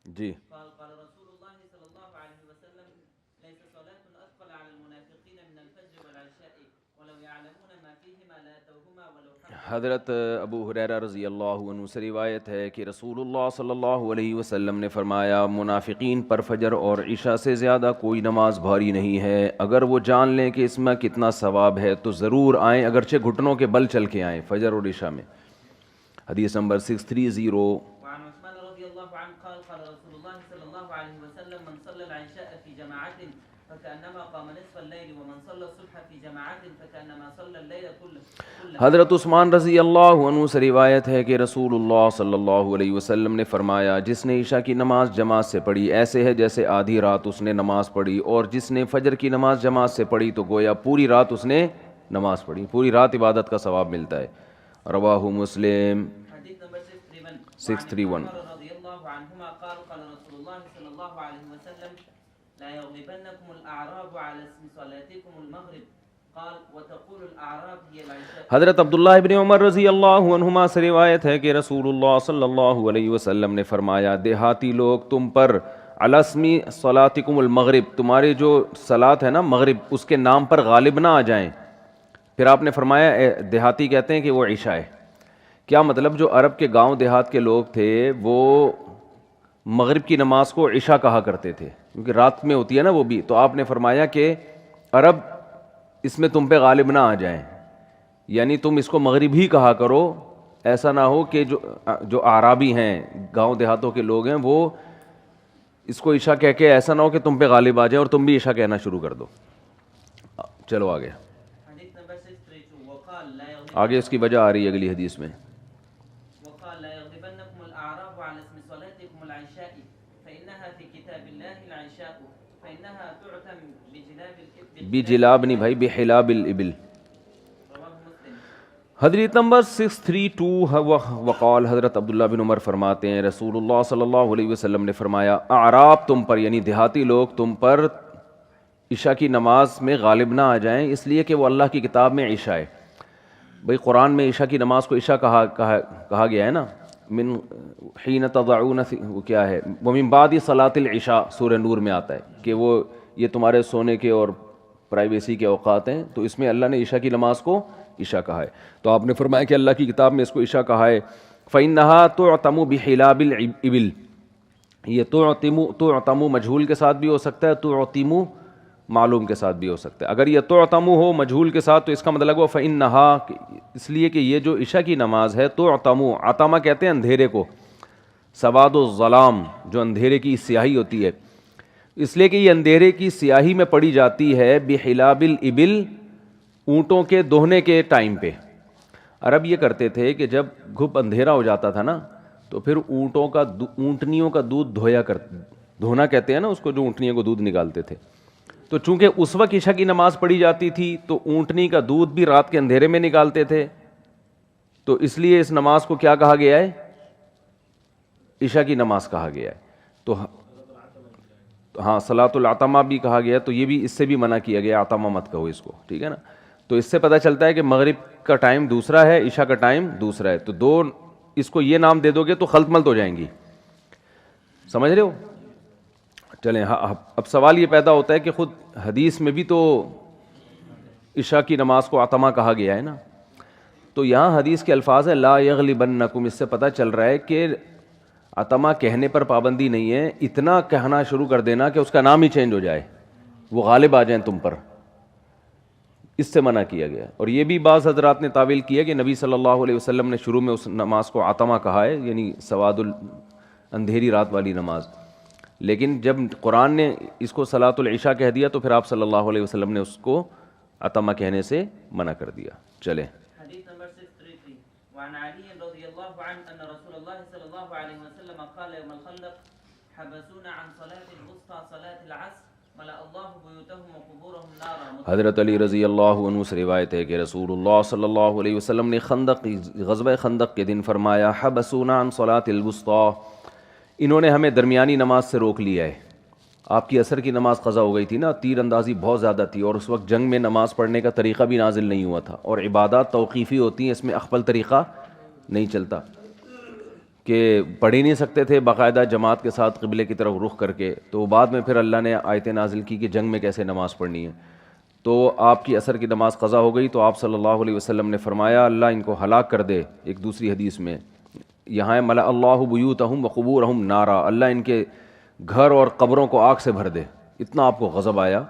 جی قال قال رسول الله صلى الله عليه وسلم ليس صلاة أثقل على المنافقين من الفجر والعشاء ولو يعلمون ما فيهما لاتوهما ولو حبوا. حضرت ابو ہریرہ رضی اللہ عنہ سے روایت ہے کہ رسول اللہ صلی اللہ علیہ وسلم نے فرمایا منافقین پر فجر اور عشاء سے زیادہ کوئی نماز بھاری نہیں ہے، اگر وہ جان لیں کہ اس میں کتنا ثواب ہے تو ضرور آئیں، اگرچہ گھٹنوں کے بل چل کے آئیں فجر اور عشاء میں۔ حدیث نمبر 630۔ وعن عثمان رضي الله عنه قال قال رسول الله صلى الله عليه وسلم من صلى العشاء في جماعة فكأنما قام نصف الليل ومن صلى الصبح في جماعة فكأنما صلى الليل كله. حضرت عثمان رضی اللہ عنہ سے روایت ہے کہ رسول اللہ صلی اللہ علیہ وسلم نے فرمایا جس نے عشاء کی نماز جماعت سے پڑھی ایسے ہے جیسے آدھی رات اس نے نماز پڑھی، اور جس نے فجر کی نماز جماعت سے پڑھی تو گویا پوری رات اس نے نماز پڑھی، پوری رات عبادت کا ثواب ملتا ہے۔ رواہ مسلم۔ حديث نمبر 631 631۔ عمر رضي الله عنهما قال قال رسول الله صلى الله عليه وسلم لا يغلبنكم الأعراب على اسم صلاتكم المغرب قال وتقول الأعراب هي العشاء. حضرت عبداللہ ابن عمر رضی اللہ عنہما سے روایت ہے کہ رسول اللہ صلی اللہ علیہ وسلم نے فرمایا دیہاتی لوگ تم پر علی اسم صلاتکم المغرب، تمہاری جو صلاۃ ہے نا مغرب، اس کے نام پر غالب نہ آ جائیں۔ پھر آپ نے فرمایا دیہاتی کہتے ہیں کہ وہ عشاء ہے۔ کیا مطلب؟ جو عرب کے گاؤں دیہات کے لوگ تھے وہ مغرب کی نماز کو عشاء کہا کرتے تھے، کیونکہ رات میں ہوتی ہے نا وہ بھی، تو آپ نے فرمایا کہ عرب اس میں تم پہ غالب نہ آ جائیں، یعنی تم اس کو مغرب ہی کہا کرو، ایسا نہ ہو کہ جو اعرابی ہیں گاؤں دیہاتوں کے لوگ ہیں وہ اس کو عشاء کہہ کے ایسا نہ ہو کہ تم پہ غالب آ جائیں اور تم بھی عشاء کہنا شروع کر دو۔ چلو آگے، حديث نمبر 632 وقال لا آگے اس کی وجہ آ رہی ہے اگلی حدیث میں۔ وقال لا يغلبنكم الأعراب على اسم صلاتكم العشاء فإنها في كتاب الله العشاء فإنها تعتم بجلاب نہیں بھائی، بحلاب الابل۔ رواه مسلم. حدیث نمبر 632 وقال حضرت عبداللہ بن عمر فرماتے ہیں رسول اللہ صلی اللہ علیہ وسلم نے فرمایا اعراب تم پر یعنی دیہاتی لوگ تم پر عشاء کی نماز میں غالب نہ آ جائیں، اس لیے کہ وہ اللہ کی کتاب میں عشاء ہے۔ بھئی قرآن میں عشاء کی نماز کو عشاء کہا گیا ہے نا، من حین تضعون وہ کیا ہے، ومن بعد صلاۃ العشاء سورہ نور میں آتا ہے کہ وہ یہ تمہارے سونے کے اور پرائیویسی کے اوقات ہیں، تو اس میں اللہ نے عشاء کی نماز کو عشاء کہا ہے۔ تو آپ نے فرمایا کہ اللہ کی کتاب میں اس کو عشاء کہا ہے۔ فإنها تعتم بحلاب الابل، یہ تعتم مجہول کے ساتھ بھی ہو سکتا ہے، تعتم معلوم کے ساتھ بھی ہو سکتا ہے۔ اگر یہ تعتم ہو مجہول کے ساتھ تو اس کا مطلب ہوا فإنها، اس لیے کہ یہ جو عشاء کی نماز ہے تعتم، عتمہ کہتے ہیں اندھیرے کو، سواد الظلام جو اندھیرے کی سیاہی ہوتی ہے، اس لیے کہ یہ اندھیرے کی سیاہی میں پڑی جاتی ہے بحلاب الابل، اونٹوں کے دوہنے کے ٹائم پہ۔ عرب یہ کرتے تھے کہ جب گھپ اندھیرا ہو جاتا تھا نا تو پھر اونٹنیوں کا دودھ دھونا کہتے ہیں نا اس کو، جو اونٹنیوں کو دودھ نکالتے تھے، تو چونکہ اس وقت عشاء کی نماز پڑھی جاتی تھی تو اونٹنی کا دودھ بھی رات کے اندھیرے میں نکالتے تھے، تو اس لیے اس نماز کو کیا کہا گیا ہے؟ عشاء کی نماز کہا گیا ہے۔ تو ہاں صلاۃ العتمہ بھی کہا گیا ہے، تو یہ بھی اس سے بھی منع کیا گیا، عتمہ مت کہو اس کو، ٹھیک ہے نا۔ تو اس سے پتہ چلتا ہے کہ مغرب کا ٹائم دوسرا ہے، عشاء کا ٹائم دوسرا ہے، تو دو اس کو یہ نام دے دو گے تو خلط ملط ہو جائیں گی، سمجھ رہے ہو؟ چلیں ہاں، اب سوال یہ پیدا ہوتا ہے کہ خود حدیث میں بھی تو عشاء کی نماز کو عتمہ کہا گیا ہے نا، تو یہاں حدیث کے الفاظ ہے لا یغلبنکم، اس سے پتہ چل رہا ہے کہ عتمہ کہنے پر پابندی نہیں ہے، اتنا کہنا شروع کر دینا کہ اس کا نام ہی چینج ہو جائے، وہ غالب آ جائیں تم پر، اس سے منع کیا گیا۔ اور یہ بھی بعض حضرات نے تعویل کیا کہ نبی صلی اللہ علیہ وسلم نے شروع میں اس نماز کو عتمہ کہا ہے، یعنی سواد اندھیری رات والی نماز، لیکن جب قرآن نے اس کو صلاۃ العشاء کہہ دیا تو پھر آپ صلی اللہ علیہ وسلم نے اس کو عتمہ کہنے سے منع کر دیا۔ چلیں حديث نمبر 633 وعن علي رضي الله عنه أن رسول الله صلى الله عليه وسلم قال يوم الخندق حبسونا عن صلاة الوسطى صلاة العصر ملأ الله بيوتهم وقبورهم نارا۔ حضرت علی رضی اللہ عنہ سے روایت ہے کہ رسول اللہ صلی اللہ علیہ وسلم نے غزوہ خندق کے دن فرمایا حبسونا عن صلاة الوسطى، انہوں نے ہمیں درمیانی نماز سے روک لیا ہے۔ آپ کی عصر کی نماز قضا ہو گئی تھی نا، تیر اندازی بہت زیادہ تھی، اور اس وقت جنگ میں نماز پڑھنے کا طریقہ بھی نازل نہیں ہوا تھا، اور عبادات توقیفی ہوتی ہیں، اس میں اخفل طریقہ نہیں چلتا۔ کہ پڑھ ہی نہیں سکتے تھے باقاعدہ جماعت کے ساتھ قبلے کی طرف رخ کر کے، تو بعد میں پھر اللہ نے آیتیں نازل کی کہ جنگ میں کیسے نماز پڑھنی ہے. تو آپ کی عصر کی نماز قضا ہو گئی تو آپ صلی اللہ علیہ وسلم نے فرمایا اللہ ان کو ہلاک کر دے. ایک دوسری حدیث میں یہاں ہے ملا اللہ بیوتہم وقبورہم نارا، اللہ ان کے گھر اور قبروں کو آگ سے بھر دے. اتنا آپ کو غضب آیا.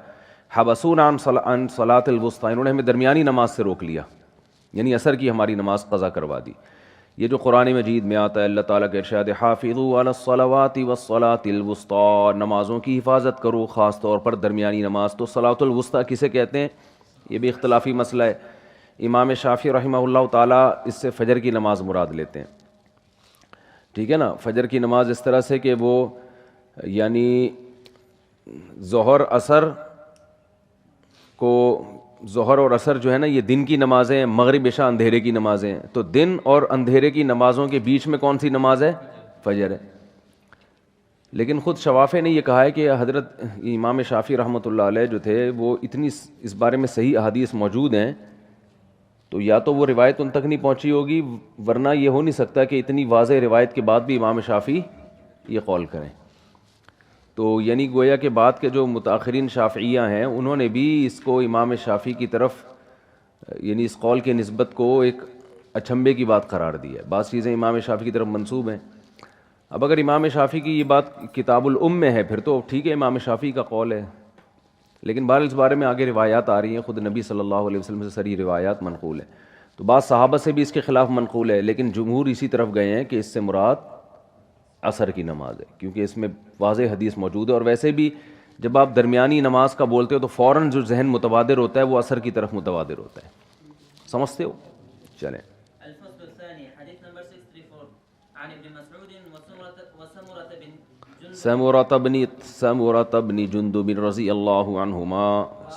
حبسونا عن صلاۃ الوسطی، انہوں نے ہمیں درمیانی نماز سے روک لیا، یعنی عصر کی ہماری نماز قضا کروا دی. یہ جو قرآن مجید میں آتا ہے اللہ تعالیٰ کا ارشاد حافظوا علی الصلوات والصلاۃ الوسطی، نمازوں کی حفاظت کرو، خاص طور پر درمیانی نماز. تو صلاۃ الوسطی کسے کہتے ہیں یہ بھی اختلافی مسئلہ ہے. امام شافعی رحمہ اللہ تعالیٰ اس سے فجر کی نماز مراد لیتے ہیں. ٹھیک ہے نا، فجر کی نماز اس طرح سے کہ وہ یعنی ظہر اور عصر جو ہے نا یہ دن کی نمازیں ہیں، مغرب عشاء اندھیرے کی نمازیں ہیں. تو دن اور اندھیرے کی نمازوں کے بیچ میں کون سی نماز ہے؟ فجر ہے. لیکن خود شوافع نے یہ کہا ہے کہ حضرت امام شافعی رحمۃ اللہ علیہ جو تھے وہ اتنی اس بارے میں صحیح احادیث موجود ہیں تو یا تو وہ روایت ان تک نہیں پہنچی ہوگی، ورنہ یہ ہو نہیں سکتا کہ اتنی واضح روایت کے بعد بھی امام شافعی یہ قول کریں. تو یعنی گویا کہ بعد کے جو متاخرین شافعیہ ہیں انہوں نے بھی اس کو امام شافعی کی طرف یعنی اس قول کے نسبت کو ایک اچھمبے کی بات قرار دی ہے. بعض چیزیں امام شافعی کی طرف منسوب ہیں. اب اگر امام شافعی کی یہ بات کتاب الام میں ہے پھر تو ٹھیک ہے، امام شافعی کا قول ہے. لیکن بہرحال اس بارے میں آگے روایات آ رہی ہیں، خود نبی صلی اللہ علیہ وسلم سے ساری روایات منقول ہیں. تو بعض صحابہ سے بھی اس کے خلاف منقول ہے، لیکن جمہور اسی طرف گئے ہیں کہ اس سے مراد عصر کی نماز ہے، کیونکہ اس میں واضح حدیث موجود ہے. اور ویسے بھی جب آپ درمیانی نماز کا بولتے ہو تو فوراً جو ذہن متبادر ہوتا ہے وہ عصر کی طرف متبادر ہوتا ہے. سمجھتے ہو؟ چلیں. الفصل الثاني حديث نمبر 634 عن ابن مسعود سمرة بن جندب رضی اللہ عنہما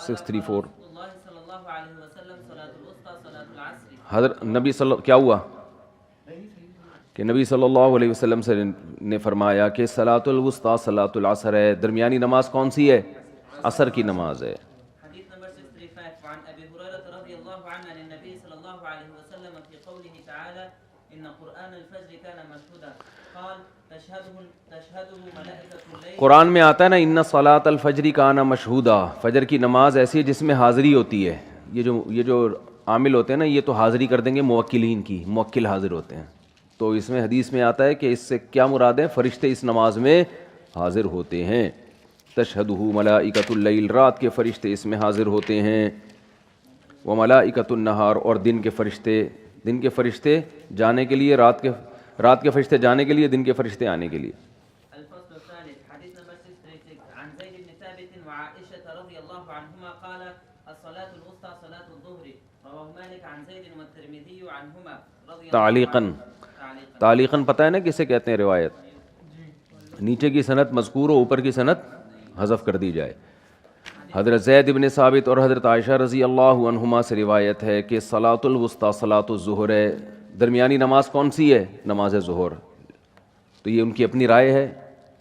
634. الله صلى الله عليه وسلم صلاة الوسطى صلاة العصر. حضرت نبی کیا ہوا کہ نبی صلی اللہ علیہ وسلم سے نے فرمایا کہ صلاۃ الوسطی صلاۃ العصر ہے، درمیانی نماز کون سی ہے؟ عصر کی نماز ہے. حديث نمبر 635 وعن أبي هريرة رضي الله عنه عن النبي صلى الله عليه وسلم في قوله تعالى إن قرآن الفجر كان مشهودا قال تشهده ملائكة الليل. قرآن میں آتا ہے نا ان صلاۃ الفجر کان مشہودا، فجر کی نماز ایسی ہے جس میں حاضری ہوتی ہے. یہ جو عامل ہوتے ہیں نا یہ تو حاضری کر دیں گے موکلین کی، موکل حاضر ہوتے ہیں. تو اس میں حدیث میں آتا ہے کہ اس سے کیا مراد ہے؟ فرشتے اس نماز میں حاضر ہوتے ہیں. تشہدہ ملائکۃ اللیل، رات کے فرشتے اس میں حاضر ہوتے ہیں. وملائکۃ النہار، اور دن کے فرشتے جانے کے لیے، رات کے فرشتے جانے کے لیے، دن کے فرشتے آنے کے لیے. الفصل الثالث حديث نمبر 636 عن زيد بن ثابت وعائشة رضي الله عنهما قال الصلاة الوسطى صلاة الظهر رواه مالك عن زيد والترمذي عنهما رضي الله تعلیقاً پتہ ہے نا کسے کہتے ہیں؟ روایت نیچے کی سند مذکور ہو، اوپر کی سند حذف کر دی جائے. حضرت زید بن ثابت اور حضرت عائشہ رضی اللہ عنہما سے روایت ہے کہ صلاۃ الوسطی صلاۃ الظہر ہے، درمیانی نماز کون سی ہے؟ نماز ظہر. تو یہ ان کی اپنی رائے ہے،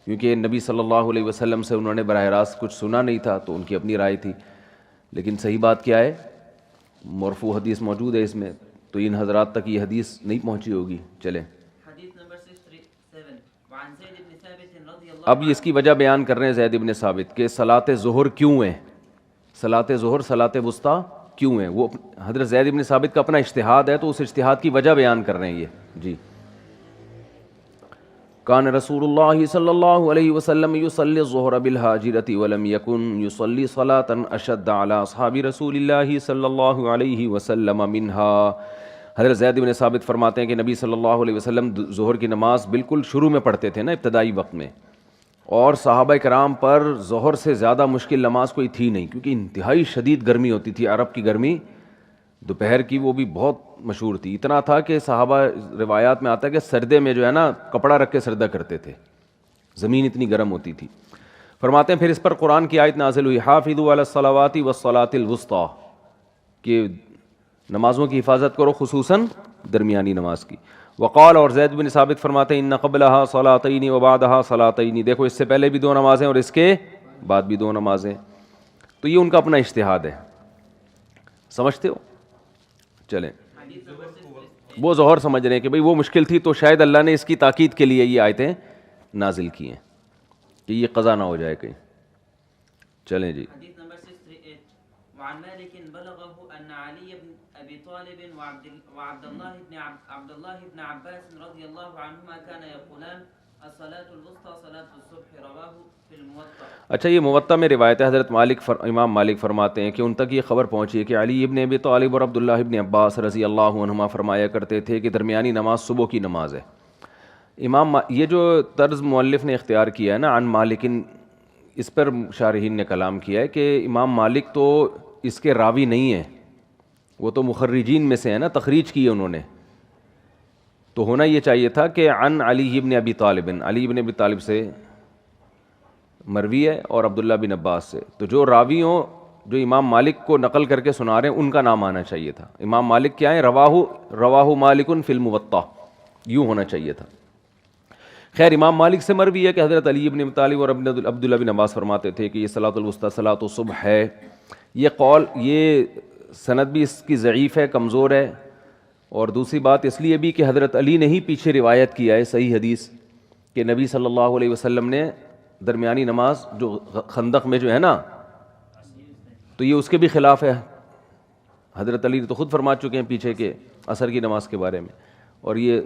کیونکہ نبی صلی اللہ علیہ وسلم سے انہوں نے براہ راست کچھ سنا نہیں تھا تو ان کی اپنی رائے تھی. لیکن صحیح بات کیا ہے؟ مرفوع حدیث موجود ہے اس میں، تو ان حضرات تک یہ حدیث نہیں پہنچی ہوگی. چلیں حديث نمبر 637 وعن زيد بن ثابت رضي الله اب اس کی وجہ بیان کر رہے ہیں زید بن ثابت کہ صلاۃ ظہر کیوں ہے، صلاۃ ظہر صلاۃ وسطیٰ کیوں ہے. وہ حضرت زید بن ثابت کا اپنا اجتہاد ہے تو اس اجتہاد کی وجہ بیان کر رہے ہیں یہ. جی کان رسول اللہ صلی اللہ علیہ وسلم یصلی الظہر بالحاجرۃ ولم یکن یصلی صلاۃ اشد علی اصحاب رسول اللہ صلی اللہ علیہ وسلم منها. حضرت زید بن ثابت فرماتے ہیں کہ نبی صلی اللہ علیہ وسلم ظہر کی نماز بالکل شروع میں پڑھتے تھے نا، ابتدائی وقت میں، اور صحابہ کرام پر ظہر سے زیادہ مشکل نماز کوئی تھی نہیں، کیونکہ انتہائی شدید گرمی ہوتی تھی. عرب کی گرمی دوپہر کی وہ بھی بہت مشہور تھی. اتنا تھا کہ صحابہ روایات میں آتا ہے کہ سردے میں جو ہے نا کپڑا رکھ کے سردہ کرتے تھے، زمین اتنی گرم ہوتی تھی. فرماتے ہیں پھر اس پر قرآن کی آیت نازل ہوئی حافظوا علی الصلوات والصلاۃ الوسطی، کہ نمازوں کی حفاظت کرو خصوصاً درمیانی نماز کی. وقال، اور زید بن ثابت فرماتے ہیں ان قبلها صلاتین وبعدها صلاتین، دیکھو اس سے پہلے بھی 2 نمازیں اور اس کے بعد بھی 2 نمازیں. تو یہ ان کا اپنا اجتہاد ہے. سمجھتے ہو؟ چلیں وہ ظہر سمجھ رہے ہیں کہ بھئی وہ مشکل تھی تو شاید اللہ نے اس کی تاکید کے لیے یہ آیتیں نازل کی ہیں کہ یہ قضا نہ ہو جائے کہیں. چلیں جی. حدیث نمبر 638 وعن مالك بلغه أن علي بن أبي طالب وعبد الله بن عباس رضي الله عنهما كان يقولان الصلاة الوسطى صلاة الصبح رواه في الموطأ. اچھا یہ موطا میں روایت ہے. حضرت امام مالک فرماتے ہیں کہ ان تک یہ خبر پہنچی ہے کہ علی ابن ابی طالب اور عبداللہ ابن عباس رضی اللہ عنہما فرمایا کرتے تھے کہ درمیانی نماز صبح کی نماز ہے. یہ جو طرز مؤلف نے اختیار کیا ہے نا عن مالکن، اس پر شارحین نے کلام کیا ہے کہ امام مالک تو اس کے راوی نہیں ہیں، وہ تو مخرجین میں سے ہیں نا، تخریج کی ہے انہوں نے. تو ہونا یہ چاہیے تھا کہ عن علی ابن ابی طالب، علی ابن ابی طالب سے مروی ہے اور عبداللہ بن عباس سے. تو جو راوی ہوں جو امام مالک کو نقل کر کے سنا رہے ہیں ان کا نام آنا چاہیے تھا. امام مالک کیا ہیں؟ رواہ مالک فی الموطا، یوں ہونا چاہیے تھا. خیر امام مالک سے مروی ہے کہ حضرت علی ابن ابی طالب اور عبداللہ بن عباس فرماتے تھے کہ یہ صلاۃ الوسطیٰ صلاۃ الصبح ہے. یہ قول، یہ سند بھی اس کی ضعیف ہے، کمزور ہے. اور دوسری بات اس لیے بھی کہ حضرت علی نے ہی پیچھے روایت کیا ہے صحیح حدیث کہ نبی صلی اللہ علیہ وسلم نے درمیانی نماز جو خندق میں جو ہے نا، تو یہ اس کے بھی خلاف ہے. حضرت علی تو خود فرما چکے ہیں پیچھے کے عصر کی نماز کے بارے میں، اور یہ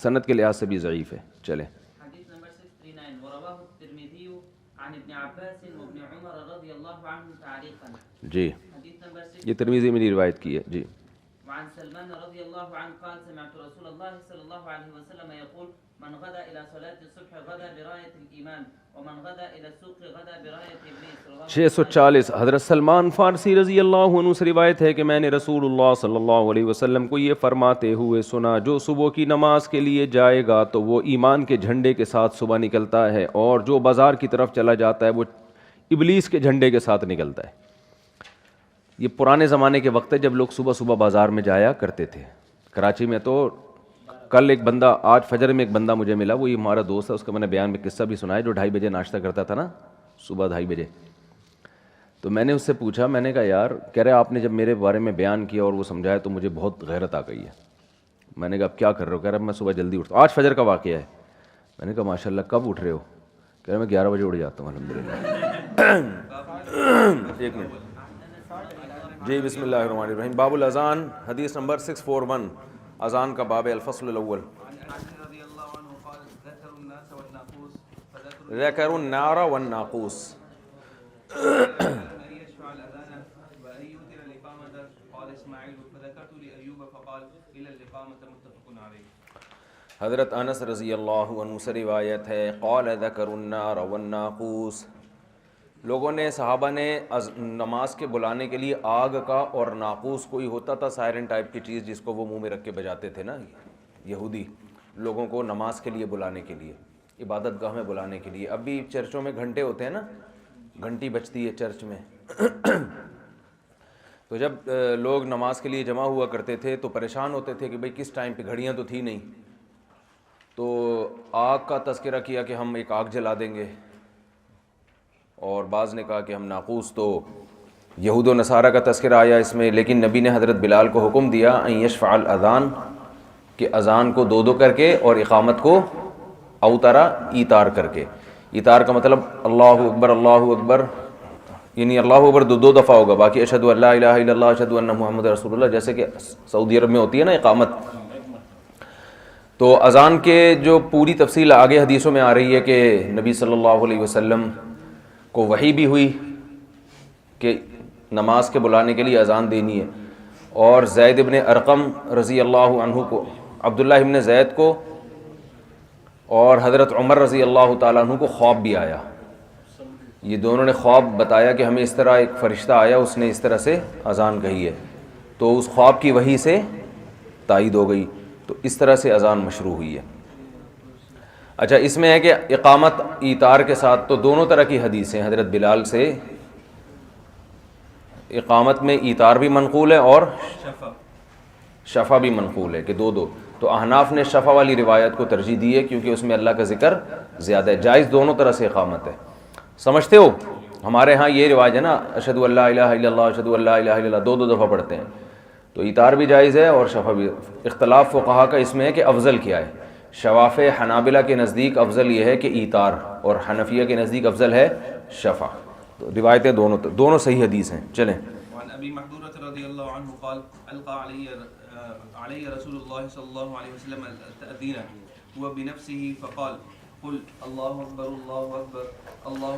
سند کے لحاظ سے بھی ضعیف ہے. چلیں حدیث نمبر 639 ورواه الترمذي عن ابن عباس وابن عمر رضي الله عنهم تعليقا. جی، حدیث نمبر یہ ترمذی میں روایت کی ہے. جی. وعن سلمان رضي الله عنه قال سمعت رسول الله صلى الله عليه وسلم يقول من غدا إلى صلاة الصبح غدا براية الإيمان ومن غدا إلى السوق غدا براية إبليس. 640 حضرت سلمان فارسی رضی اللہ عنہ سے روایت ہے کہ میں نے رسول اللہ صلی اللہ علیہ وسلم کو یہ فرماتے ہوئے سنا، جو صبح کی نماز کے لیے جائے گا تو وہ ایمان کے جھنڈے کے ساتھ صبح نکلتا ہے، اور جو بازار کی طرف چلا جاتا ہے وہ ابلیس کے جھنڈے کے ساتھ نکلتا ہے. یہ پرانے زمانے کے وقت ہے جب لوگ صبح صبح بازار میں جایا کرتے تھے. کراچی میں تو کل ایک بندہ، آج فجر میں ایک بندہ مجھے ملا، وہ یہ ہمارا دوست ہے، اس کا میں نے بیان میں قصہ بھی سنا ہے، جو 2:30 بجے ناشتہ کرتا تھا نا، صبح 2:30 بجے. تو میں نے اس سے پوچھا، میں نے کہا یار، کہہ رہے آپ نے جب میرے بارے میں بیان کیا اور وہ سمجھایا تو مجھے بہت غیرت آ گئی ہے. میں نے کہا اب کیا کر رہے ہو؟ کہہ رہا میں صبح جلدی اٹھتا ہوں، آج فجر کا واقعہ ہے. میں نے کہا ماشاء اللہ کب اٹھ رہے ہو؟ کہہ رہا میں 11 بجے اٹھ جاتا ہوں الحمدللہ. ایک منٹ. جی بسم اللہ الرحمن الرحیم. باب الاذان، حدیث نمبر 641، اذان کا باب ہے. الفصل الاول. ذکر النار والناقوس. حضرت انس رضی اللہ عنہ سے روایت ہے، قال ذکر النار والناقوس، لوگوں نے، صحابہ نے نماز کے بلانے کے لیے آگ کا اور ناقوس کوئی ہوتا تھا سائرن ٹائپ کی چیز جس کو وہ منہ میں رکھ کے بجاتے تھے نا یہودی، لوگوں کو نماز کے لیے بلانے کے لیے، عبادت گاہ میں بلانے کے لیے. اب بھی چرچوں میں گھنٹے ہوتے ہیں نا، گھنٹی بجتی ہے چرچ میں. تو جب لوگ نماز کے لیے جمع ہوا کرتے تھے تو پریشان ہوتے تھے کہ بھئی کس ٹائم پہ، گھڑیاں تو تھی نہیں. تو آگ کا تذکرہ کیا کہ ہم ایک آگ جلا دیں گے، اور بعض نے کہا کہ ہم ناقوس. تو یہود و نصارہ کا تذکرہ آیا اس میں، لیکن نبی نے حضرت بلال کو حکم دیا ان یشفع الاذان، کہ اذان کو 2 کر کے اور اقامت کو اوترا، ایتار کر کے. ایتار کا مطلب اللہ اکبر اللہ اکبر، یعنی اللہ اکبر 2 دفعہ ہوگا، باقی اشہد ان لا الہ الا اللہ اشہد ان محمد رسول اللہ، جیسے کہ سعودی عرب میں ہوتی ہے نا اقامت. تو اذان کے جو پوری تفصیل آگے حدیثوں میں آ رہی ہے کہ نبی صلی اللہ علیہ وسلم کو وحی بھی ہوئی کہ نماز کے بلانے کے لیے اذان دینی ہے، اور زید ابن ارقم رضی اللہ عنہ کو، عبداللہ ابن زید کو اور حضرت عمر رضی اللہ تعالیٰ عنہ کو خواب بھی آیا. یہ دونوں نے خواب بتایا کہ ہمیں اس طرح ایک فرشتہ آیا، اس نے اس طرح سے اذان کہی ہے. تو اس خواب کی وحی سے تائید ہو گئی. تو اس طرح سے اذان مشروع ہوئی ہے. اچھا، اس میں ہے کہ اقامت ایتار کے ساتھ، تو دونوں طرح کی حدیثیں حضرت بلال سے، اقامت میں ایتار بھی منقول ہے اور شفع بھی منقول ہے کہ 2. تو احناف نے شفع والی روایت کو ترجیح دی ہے کیونکہ اس میں اللہ کا ذکر زیادہ ہے. جائز دونوں طرح سے اقامت ہے. سمجھتے ہو؟ ہمارے ہاں یہ رواج ہے نا، اشہد ان لا الہ الا اللہ اشہد ان لا الہ الا اللہ 2 دفعہ پڑھتے ہیں. تو ایتار بھی جائز ہے اور شفع بھی. اختلاف فقہا کا اس میں ہے کہ افضل کیا ہے. شوافع حنابلہ کے نزدیک افضل یہ ہے کہ ایتار، اور حنفیہ کے نزدیک افضل ہے شفع. تو روایتیں دونوں صحیح حدیث ہیں. چلیں. وعن ابی محذورة رضی اللہ عنہ قال القى علی رسول اللہ صلی اللہ علیہ وسلم التأذین هو بنفسه فقال قل اللہ اکبر اللہ اکبر اللہ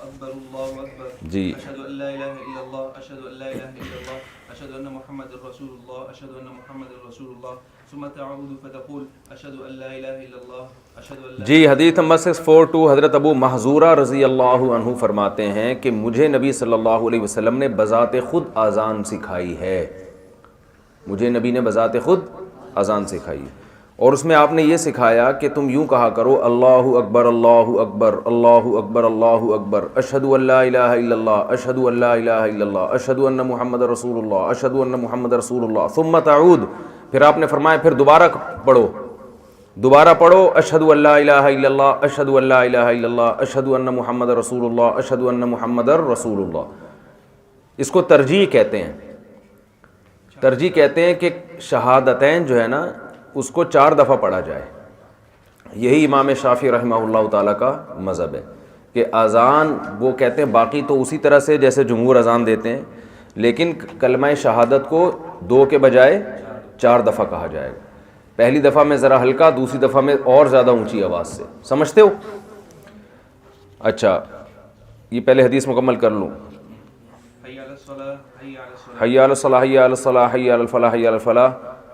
اکبر اللہ اکبر جی. اشهد ان لا الہ الا اللہ اشهد ان لا الہ الا اللہ اشهد ان محمد رسول اللہ اشهد ان محمد رسول اللہ ثم تعود فتقول اشهد ان لا الہ الا اللہ اشهد ان لا. جی حدیث نمبر 642 حضرت ابو محذورہ رضی اللہ عنہ فرماتے ہیں کہ مجھے نبی صلی اللہ علیہ وسلم نے بذات خود اذان سکھائی ہے. مجھے نبی نے بذات خود اذان سکھائی، اور اس میں آپ نے یہ سکھایا کہ تم یوں کہا کرو اللہ اکبر اللہ اکبر اللہ اکبر اللہ اکبر اشہد ان لا الہ الا اللہ اشہد ان لا الہ الا اللہ اشہد ان محمد رسول اللہ اشہد ان محمد رسول اللہ ثم تعود. پھر آپ نے فرمایا پھر دوبارہ پڑھو اشہد ان لا الہ الا اللہ اشہد ان لا الہ الا اللہ اشہد ان محمد رسول اللہ اشہد ان محمد رسول اللہ. اس کو ترجیح کہتے ہیں. ترجیح کہتے ہیں کہ شہادتین جو ہے نا اس کو 4 دفعہ پڑھا جائے. یہی امام شافعی رحمہ اللہ تعالیٰ کا مذہب ہے کہ اذان وہ کہتے ہیں باقی تو اسی طرح سے جیسے جمہور اذان دیتے ہیں، لیکن کلمہ شہادت کو 2 کے بجائے 4 دفعہ کہا جائے گا. پہلی دفعہ میں ذرا ہلکا، دوسری دفعہ میں اور زیادہ اونچی آواز سے. سمجھتے ہو؟ اچھا یہ پہلے حدیث مکمل کر لوں. حی علی الصلاۃ حی علی الصلاۃ حی علی الفلاح حی علی الفلاح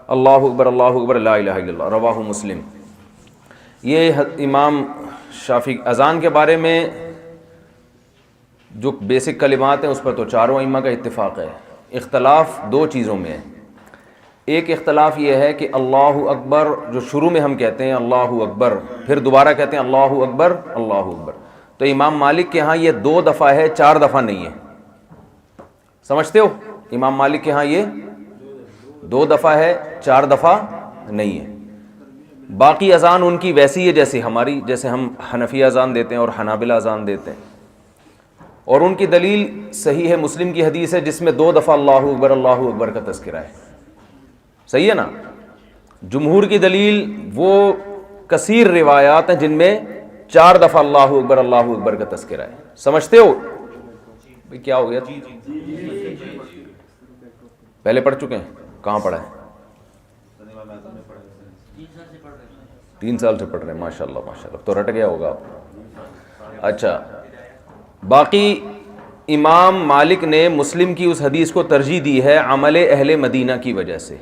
اللہ اکبر لا الہ الا اللہ رواہ مسلم. یہ امام شافعی اذان کے بارے میں جو بیسک کلمات ہیں اس پر تو چاروں ائمہ کا اتفاق ہے. اختلاف 2 چیزوں میں ہے. ایک اختلاف یہ ہے کہ اللہ اکبر جو شروع میں ہم کہتے ہیں اللہ اکبر، پھر دوبارہ کہتے ہیں اللہ اکبر اللہ اکبر، تو امام مالک کے ہاں یہ 2 دفعہ ہے، 4 دفعہ نہیں ہے. سمجھتے ہو؟ امام مالک کے ہاں یہ 2 دفعہ ہے، 4 دفعہ نہیں ہے. باقی اذان ان کی ویسی ہے جیسے ہماری، جیسے ہم حنفی اذان دیتے ہیں اور حنابلہ اذان دیتے ہیں. اور ان کی دلیل صحیح ہے مسلم کی حدیث ہے جس میں 2 دفعہ اللہ اکبر کا تذکرہ ہے. صحیح ہے نا؟ جمہور کی دلیل وہ کثیر روایات ہیں جن میں 4 دفعہ اللہ اکبر کا تذکرہ ہے. سمجھتے ہو؟ بھئی کیا ہو گیا؟ پہلے پڑھ چکے ہیں؟ کہاں پڑھا ہے؟ 3 سال سے پڑھ رہے ہیں. ماشاءاللہ ماشاءاللہ، تو رٹ گیا ہوگا آپ. اچھا باقی امام مالک نے مسلم کی اس حدیث کو ترجیح دی ہے عمل اہل مدینہ کی وجہ سے.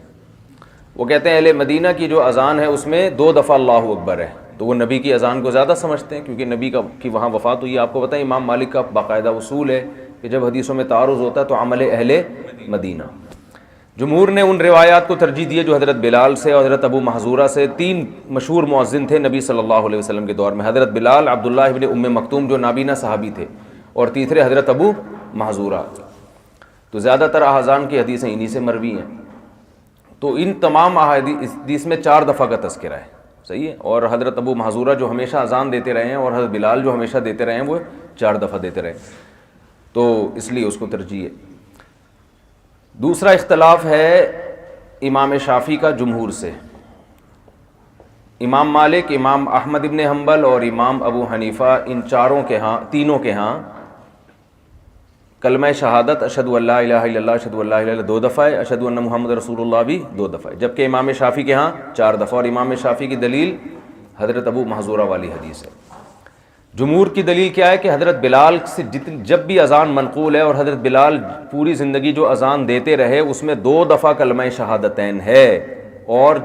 وہ کہتے ہیں اہل مدینہ کی جو اذان ہے اس میں 2 دفعہ اللہ اکبر ہے، تو وہ نبی کی اذان کو زیادہ سمجھتے ہیں کیونکہ نبی کی وہاں وفات ہوئی. آپ کو پتہ ہے امام مالک کا باقاعدہ اصول ہے کہ جب حدیثوں میں تعارض ہوتا ہے تو عمل اہل مدینہ. جمہور نے ان روایات کو ترجیح دی جو حضرت بلال سے اور حضرت ابو محذورہ سے. 3 مشہور مؤذن تھے نبی صلی اللہ علیہ وسلم کے دور میں، حضرت بلال، عبداللہ ابن ام مکتوم جو نابینا صحابی تھے، اور تیسرے حضرت ابو محذورہ. تو زیادہ تر اذان کی حدیثیں انہی سے مروی ہیں. تو ان تمام حدیث میں 4 دفعہ کا تذکرہ ہے. صحیح ہے. اور حضرت ابو محذورہ جو ہمیشہ اذان دیتے رہے ہیں اور حضرت بلال جو ہمیشہ دیتے رہے ہیں وہ 4 دفعہ دیتے رہے، تو اس لیے اس کو ترجیح ہے. دوسرا اختلاف ہے امام شافعی کا جمہور سے. امام مالک، امام احمد ابن حنبل اور امام ابو حنیفہ، ان تینوں کے ہاں کلمہ شہادت اشہد ان لا الہ الا اللہ اشہد ان لا الہ الا اللہ 2 دفعہ ہے، اشہد ان محمد رسول اللہ بھی 2 دفعہ ہے، جبکہ امام شافعی کے ہاں 4 دفعہ. اور امام شافعی کی دلیل حضرت ابو محذورہ والی حدیث ہے. جمہور کی دلیل کیا ہے کہ حضرت بلال سے جب بھی اذان منقول ہے اور حضرت بلال پوری زندگی جو اذان دیتے رہے اس میں 2 دفعہ کلمہ شہادتین ہے، اور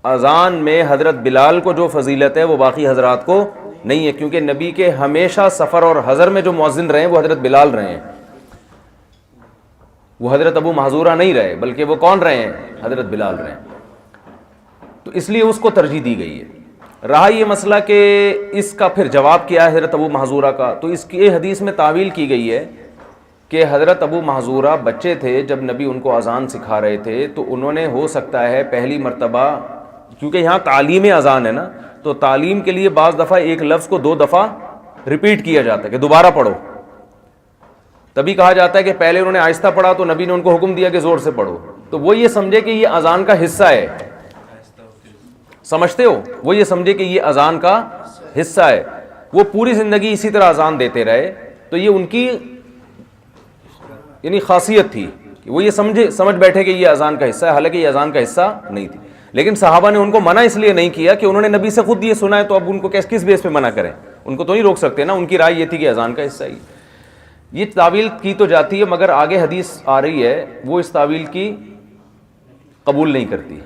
اذان میں حضرت بلال کو جو فضیلت ہے وہ باقی حضرات کو نہیں ہے، کیونکہ نبی کے ہمیشہ سفر اور حضر میں جو مؤذن رہے ہیں وہ حضرت بلال رہے ہیں، وہ حضرت ابو محذورہ نہیں رہے، بلکہ وہ کون رہے ہیں؟ حضرت بلال رہے ہیں. تو اس لیے اس کو ترجیح دی گئی ہے. رہا یہ مسئلہ کہ اس کا پھر جواب کیا ہے حضرت ابو محذورہ کا، تو اس کی حدیث میں تعویل کی گئی ہے کہ حضرت ابو محذورہ بچے تھے جب نبی ان کو اذان سکھا رہے تھے، تو انہوں نے ہو سکتا ہے پہلی مرتبہ، کیونکہ یہاں تعلیم اذان ہے نا، تو تعلیم کے لیے بعض دفعہ ایک لفظ کو 2 دفعہ ریپیٹ کیا جاتا ہے کہ دوبارہ پڑھو. تبھی کہا جاتا ہے کہ پہلے انہوں نے آہستہ پڑھا تو نبی نے ان کو حکم دیا کہ زور سے پڑھو، تو وہ یہ سمجھے کہ یہ اذان کا حصہ ہے. سمجھتے ہو؟ وہ یہ سمجھے کہ یہ اذان کا حصہ ہے. وہ پوری زندگی اسی طرح اذان دیتے رہے, تو یہ ان کی یعنی خاصیت تھی کہ وہ یہ سمجھ بیٹھے کہ یہ اذان کا حصہ ہے, حالانکہ یہ اذان کا حصہ نہیں تھی. لیکن صحابہ نے ان کو منع اس لیے نہیں کیا کہ انہوں نے نبی سے خود یہ سنا ہے, تو اب ان کو کس بیس پہ منع کریں؟ ان کو تو نہیں روک سکتے نا. ان کی رائے یہ تھی کہ اذان کا حصہ ہی. یہ تعویل کی تو جاتی ہے, مگر آگے حدیث آ رہی ہے وہ اس تعویل کی قبول نہیں کرتی,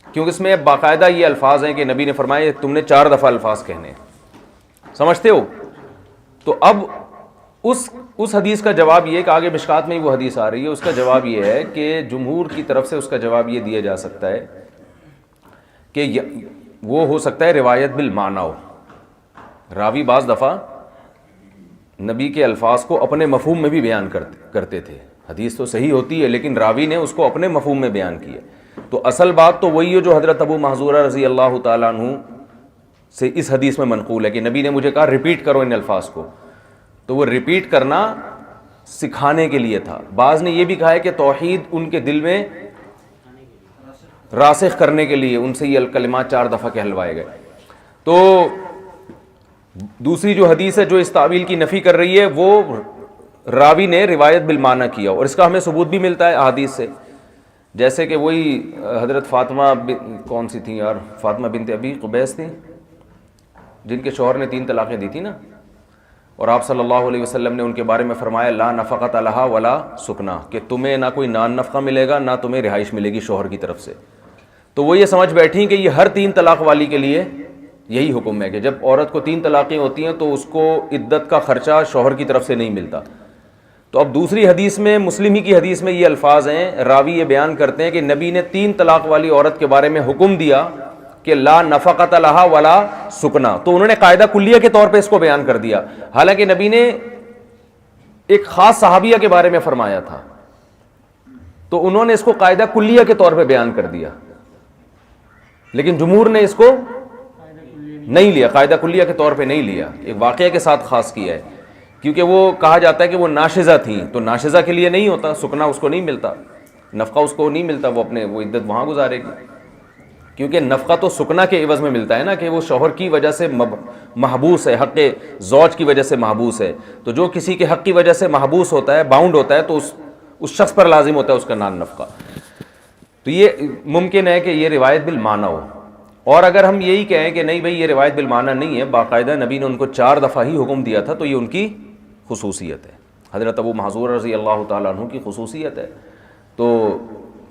کیونکہ اس میں باقاعدہ یہ الفاظ ہیں کہ نبی نے فرمایا تم نے 4 دفعہ الفاظ کہنے. سمجھتے ہو؟ تو اب اس حدیث کا جواب یہ ہے کہ آگے مشکات میں ہی وہ حدیث آ رہی ہے, اس کا جواب یہ ہے کہ جمہور کی طرف سے اس کا جواب یہ دیا جا سکتا ہے کہ وہ ہو سکتا ہے روایت بالمعنی ہو. راوی بعض دفعہ نبی کے الفاظ کو اپنے مفہوم میں بھی بیان کرتے تھے. حدیث تو صحیح ہوتی ہے لیکن راوی نے اس کو اپنے مفہوم میں بیان کیا. تو اصل بات تو وہی ہے جو حضرت ابو محذورہ رضی اللہ تعالیٰ عنہ سے اس حدیث میں منقول ہے کہ نبی نے مجھے کہا ریپیٹ کرو ان الفاظ کو. تو وہ ریپیٹ کرنا سکھانے کے لیے تھا. بعض نے یہ بھی کہا ہے کہ توحید ان کے دل میں راسخ کرنے کے لیے ان سے یہ کلمات 4 دفعہ کہلوائے گئے. تو دوسری جو حدیث ہے جو اس تعویل کی نفی کر رہی ہے وہ راوی نے روایت بالمعنی کیا, اور اس کا ہمیں ثبوت بھی ملتا ہے احادیث سے. جیسے کہ وہی حضرت فاطمہ کون سی تھیں یار, فاطمہ بنت ابی قبیس تھیں جن کے شوہر نے 3 طلاقیں دی تھی نا, اور آپ صلی اللہ علیہ وسلم نے ان کے بارے میں فرمایا لا نفقۃ لہا ولا سکنا, کہ تمہیں نہ کوئی نان نفقہ ملے گا نہ تمہیں رہائش ملے گی شوہر کی طرف سے. تو وہ یہ سمجھ بیٹھی کہ یہ ہر 3 طلاق والی کے لیے یہی حکم ہے کہ جب عورت کو 3 طلاقیں ہوتی ہیں تو اس کو عدت کا خرچہ شوہر کی طرف سے نہیں ملتا. تو اب دوسری حدیث میں, مسلم ہی کی حدیث میں یہ الفاظ ہیں, راوی یہ بیان کرتے ہیں کہ نبی نے 3 طلاق والی عورت کے بارے میں حکم دیا کہ لا نفقۃ لہا ولا سکنا. تو انہوں نے قاعدہ کلیہ کے طور پہ اس کو بیان کر دیا, حالانکہ نبی نے ایک خاص صحابیہ کے بارے میں فرمایا تھا, تو انہوں نے اس کو قاعدہ کلیہ کے طور پہ بیان کر دیا. لیکن جمہور نے اس کو نہیں لیا, قاعدہ کلیہ کے طور پہ نہیں لیا, ایک واقعہ کے ساتھ خاص کیا ہے. کیونکہ وہ کہا جاتا ہے کہ وہ ناشزہ تھیں, تو ناشزہ کے لیے نہیں ہوتا, سکنا اس کو نہیں ملتا, نفقہ اس کو نہیں ملتا, وہ عدت وہاں گزارے گی. کیونکہ نفقہ تو سکنا کے عوض میں ملتا ہے نا, کہ وہ شوہر کی وجہ سے محبوس ہے, حق زوج کی وجہ سے محبوس ہے. تو جو کسی کے حق کی وجہ سے محبوس ہوتا ہے, باؤنڈ ہوتا ہے, تو اس شخص پر لازم ہوتا ہے اس کا نان نفقہ. تو یہ ممکن ہے کہ یہ روایت بالمعنی ہو. اور اگر ہم یہی کہیں کہ نہیں بھئی یہ روایت بالمعنی نہیں ہے, باقاعدہ نبی نے ان کو 4 دفعہ ہی حکم دیا تھا, تو یہ ان کی خصوصیت ہے, حضرت ابو محذور رضی اللہ تعالیٰ عنہ کی خصوصیت ہے. تو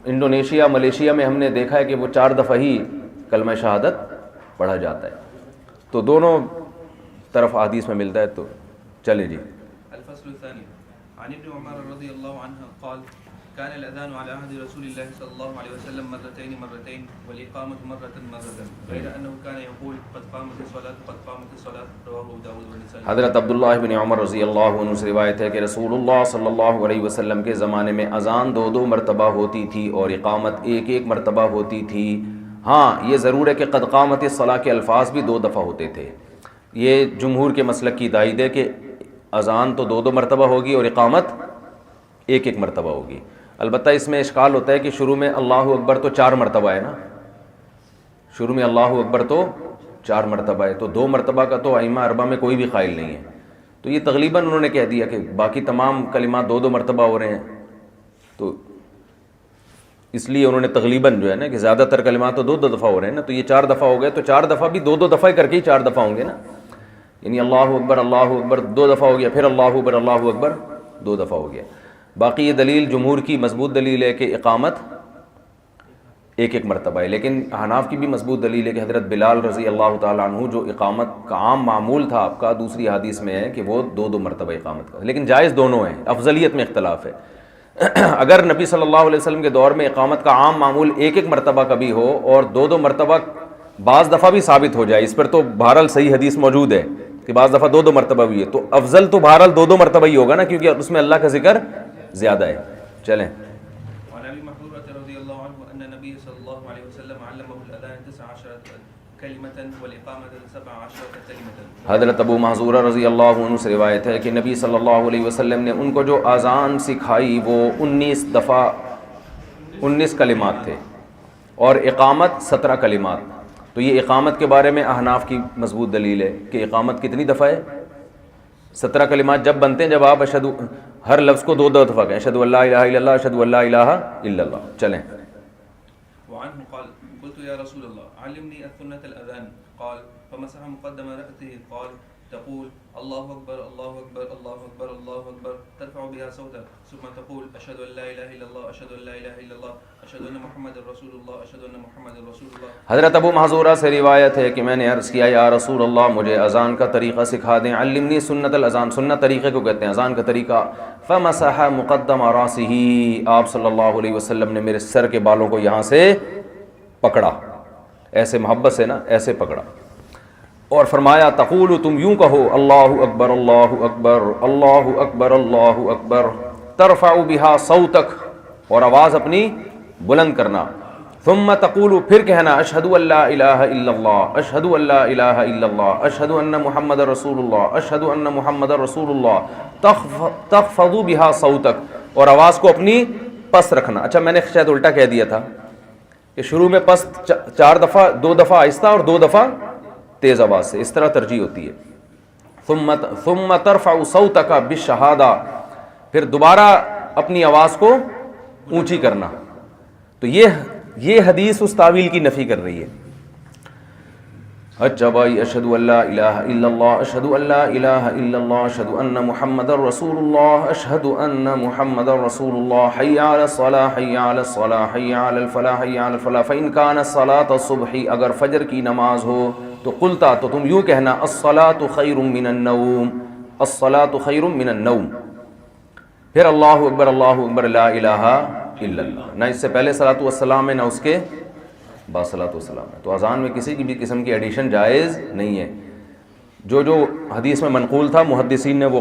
انڈونیشیا, ملیشیا میں ہم نے دیکھا ہے کہ وہ 4 دفعہ ہی کلمہ شہادت پڑھا جاتا ہے. تو دونوں طرف حدیث میں ملتا ہے. تو چلے جی. الفصل الثاني عن ابن عمر رضی اللہ عنہ قال كان الأذان على عهد رسول الله صلى الله عليه وسلم مرتين والإقامة مرة غير أنه كان يقول قد قامت الصلاة رواه أبو داود والنسائي. حضرت عبداللہ بن عمر رضی اللہ عنہ سے روایت ہے کہ رسول اللہ صلی اللہ علیہ وسلم کے زمانے میں اذان 2 مرتبہ ہوتی تھی اور اقامت 1 مرتبہ ہوتی تھی. ہاں یہ ضرور ہے کہ قد قامت الصلاة کے الفاظ بھی 2 دفعہ ہوتے تھے. یہ جمہور کے مسلک کی تائید ہے کہ اذان تو 2 مرتبہ ہوگی اور اقامت 1 مرتبہ ہوگی. البتہ اس میں اشکال ہوتا ہے کہ شروع میں اللہ اکبر تو 4 مرتبہ ہے نا, شروع میں اللہ اکبر تو 4 مرتبہ ہے, تو 2 مرتبہ کا تو ائمہ 4 میں کوئی بھی قائل نہیں ہے. تو یہ تقریباً انہوں نے کہہ دیا کہ باقی تمام کلمات 2 مرتبہ ہو رہے ہیں, تو اس لیے انہوں نے تقریباً جو ہے نا کہ زیادہ تر کلمات تو 2 دفعہ ہو رہے ہیں نا, تو یہ 4 دفعہ ہو گئے, تو 4 دفعہ بھی 2 دفعہ کر کے ہی 4 دفعہ ہوں گے نا. یعنی اللہ اکبر 2 دفعہ ہو گیا, پھر اللہ اکبر 2 دفعہ ہو گیا. باقی یہ دلیل جمہور کی مضبوط دلیل ہے کہ اقامت 1 مرتبہ ہے. لیکن حناف کی بھی مضبوط دلیل ہے کہ حضرت بلال رضی اللہ تعالیٰ عنہ جو اقامت کا عام معمول تھا آپ کا, دوسری حدیث میں ہے کہ وہ 2 مرتبہ اقامت کا, لیکن جائز دونوں ہیں, افضلیت میں اختلاف ہے. اگر نبی صلی اللہ علیہ وسلم کے دور میں اقامت کا عام معمول 1 مرتبہ کبھی ہو اور 2 مرتبہ بعض دفعہ بھی ثابت ہو جائے, اس پر تو بہرحال صحیح حدیث موجود ہے کہ بعض دفعہ 2 مرتبہ بھی ہے, تو افضل تو بہرحال 2 مرتبہ ہی ہوگا نا, کیونکہ اس میں اللہ کا ذکر زیادہ ہے. چلیں. وعن ابي محذورة رضي الله عنه ان النبي صلى الله عليه وسلم علمه الاذان 19 كلمة والاقامة 17 كلمة. حضرت ابو محذورہ رضی اللہ عنہ سے روایت ہے کہ نبی صلی اللہ علیہ وسلم نے ان کو جو اذان سکھائی وہ 19 دفعہ 19 کلمات تھے اور اقامت 17 کلمات. تو یہ اقامت کے بارے میں احناف کی مضبوط دلیل ہے کہ اقامت کتنی دفعہ ہے؟ 17 کلمات جب بنتے ہیں جب آپ اشہد، ہر لفظ کو 2 دفعہ کہیں، اشہد ان لا الہ الا اللہ، اشہد ان لا الہ الا اللہ. چلیں. وعنه قال قلت يا رسول الله علمني السنة الأذان قال فمسح مقدم رأسه قال تقول الله أكبر الله أكبر الله أكبر الله أكبر ترفع بها صوتك ثم تقول أشهد أن لا إله إلا الله أشهد أن لا إله إلا الله أشهد أن محمد رسول الله أشهد أن محمد رسول الله. حضرت ابو محذورہ سے روایت ہے کہ میں نے عرض کیا یا رسول اللہ مجھے اذان کا طریقہ سکھا دیں. علمنی سنت الاذان، سنت طریقے کو کہتے ہیں اذان کا طریقہ. فمسح مقدم راسه، آپ صلی اللہ علیہ وسلم نے میرے سر کے بالوں کو یہاں سے پکڑا، ایسے محبت سے نا، ایسے پکڑا اور فرمایا تقول، تم یوں کہو اللہ اکبر اللہ اکبر اللہ اکبر اللہ اکبر، ترفع بها صوتک، اور آواز اپنی بلند کرنا. ثم تقول، پھر کہنا اشہد ان لا الہ الا اللہ اشہد ان لا الہ الا اللہ اشہد ان محمد رسول اللہ اشہد ان محمد رسول اللہ، تخفض بها صوتک، اور آواز کو اپنی پست رکھنا. اچھا میں نے شاید الٹا کہہ دیا تھا کہ شروع میں پست 4 دفعہ، 2 دفعہ آہستہ اور 2 دفعہ تیز آواز سے، اس طرح ترجیح ہوتی ہے. ثم ترفع صوتک بالشہادہ، پھر دوبارہ اپنی آواز کو اونچی کرنا. تو یہ حدیث اس تعویل کی نفی کر رہی ہے. اچھا بھائی، اشہد ان لا الہ الا اللہ اشہد ان لا الہ الا اللہ اشہد ان محمد رسول اللہ اشہد ان محمد رسول اللہ، حی علی الصلاۃ حی علی الصلاۃ حی علی الفلاح حی علی الفلاح. فإن كانت صلاۃ الصبح، اگر فجر کی نماز ہو تو قلتا، تو تم یوں کہنا الصلاۃ خیر من النوم الصلاۃ خیر من النوم. پھر اللہ اکبر لا الہ الا اللہ، نہ اس سے پہلے صلاۃ والسلام ہے نہ اس کے بعد صلاۃ والسلام ہے. تو اذان میں کسی بھی قسم کی ایڈیشن جائز نہیں ہے. جو حدیث میں منقول تھا محدثین نے، وہ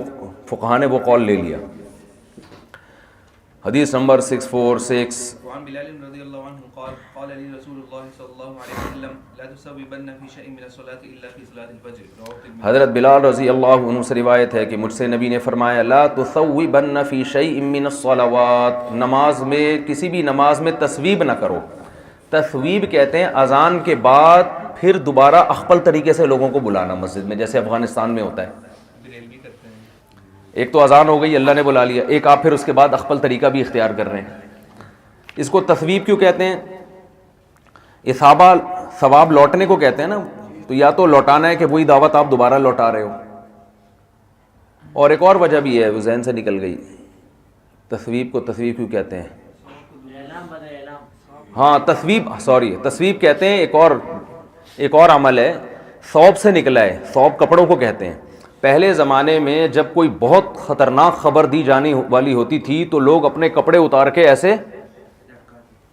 فقہاء نے وہ قول لے لیا. حدیث نمبر 646. وعن بلال رضي الله عنه قال قال لي رسول الله صلى الله عليه وسلم لا تسوبن في شيء من الصلاة إلا في صلاة الفجر. رواه الترمذي. حضرت بلال رضی اللہ عنہ سے روایت ہے کہ مجھ سے نبی نے فرمایا لا تثوبن في شيء من الصلوات، نماز میں کسی بھی نماز میں تثویب نہ کرو. تثویب کہتے ہیں اذان کے بعد پھر دوبارہ اخپل طریقے سے لوگوں کو بلانا مسجد میں، جیسے افغانستان میں ہوتا ہے. بریلوی کرتے ہیں. ایک تو اذان ہو گئی، اللہ نے بلا لیا، ایک آپ پھر اس کے بعد اخپل طریقہ بھی اختیار کر رہے ہیں. اس کو تثویب کیوں کہتے ہیں؟ اصابہ، ثواب لوٹنے کو کہتے ہیں نا. تو یا تو لوٹانا ہے کہ وہی دعوت آپ دوبارہ لوٹا رہے ہو، اور ایک اور وجہ بھی ہے وہ ذہن سے نکل گئی. تثویب کو تثویب کیوں کہتے ہیں؟ ہاں تثویب کہتے ہیں. ایک اور عمل ہے، ثوب سے نکلا ہے. ثوب کپڑوں کو کہتے ہیں. پہلے زمانے میں جب کوئی بہت خطرناک خبر دی جانے والی ہوتی تھی تو لوگ اپنے کپڑے اتار کے ایسے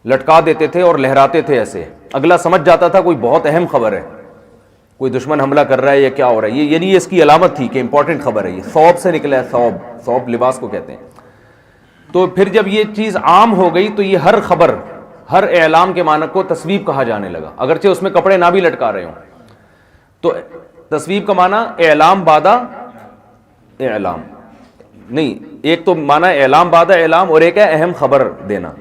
لٹکا دیتے تھے اور لہراتے تھے ایسے. اگلا سمجھ جاتا تھا کوئی بہت اہم خبر ہے، کوئی دشمن حملہ کر رہا ہے یا کیا ہو رہا ہے. یہ یعنی اس کی علامت تھی کہ امپورٹنٹ خبر ہے. یہ ثوب سے نکلا ہے. ثوب لباس کو کہتے ہیں. تو پھر جب یہ چیز عام ہو گئی تو یہ ہر خبر، ہر اعلام کے معنی کو تثویب کہا جانے لگا، اگرچہ اس میں کپڑے نہ بھی لٹکا رہے ہوں. تو تثویب کا معنی اعلام بعد اعلام نہیں، ایک تو معنی اعلام بعد اعلام اور ایک ہے اہم خبر دینا.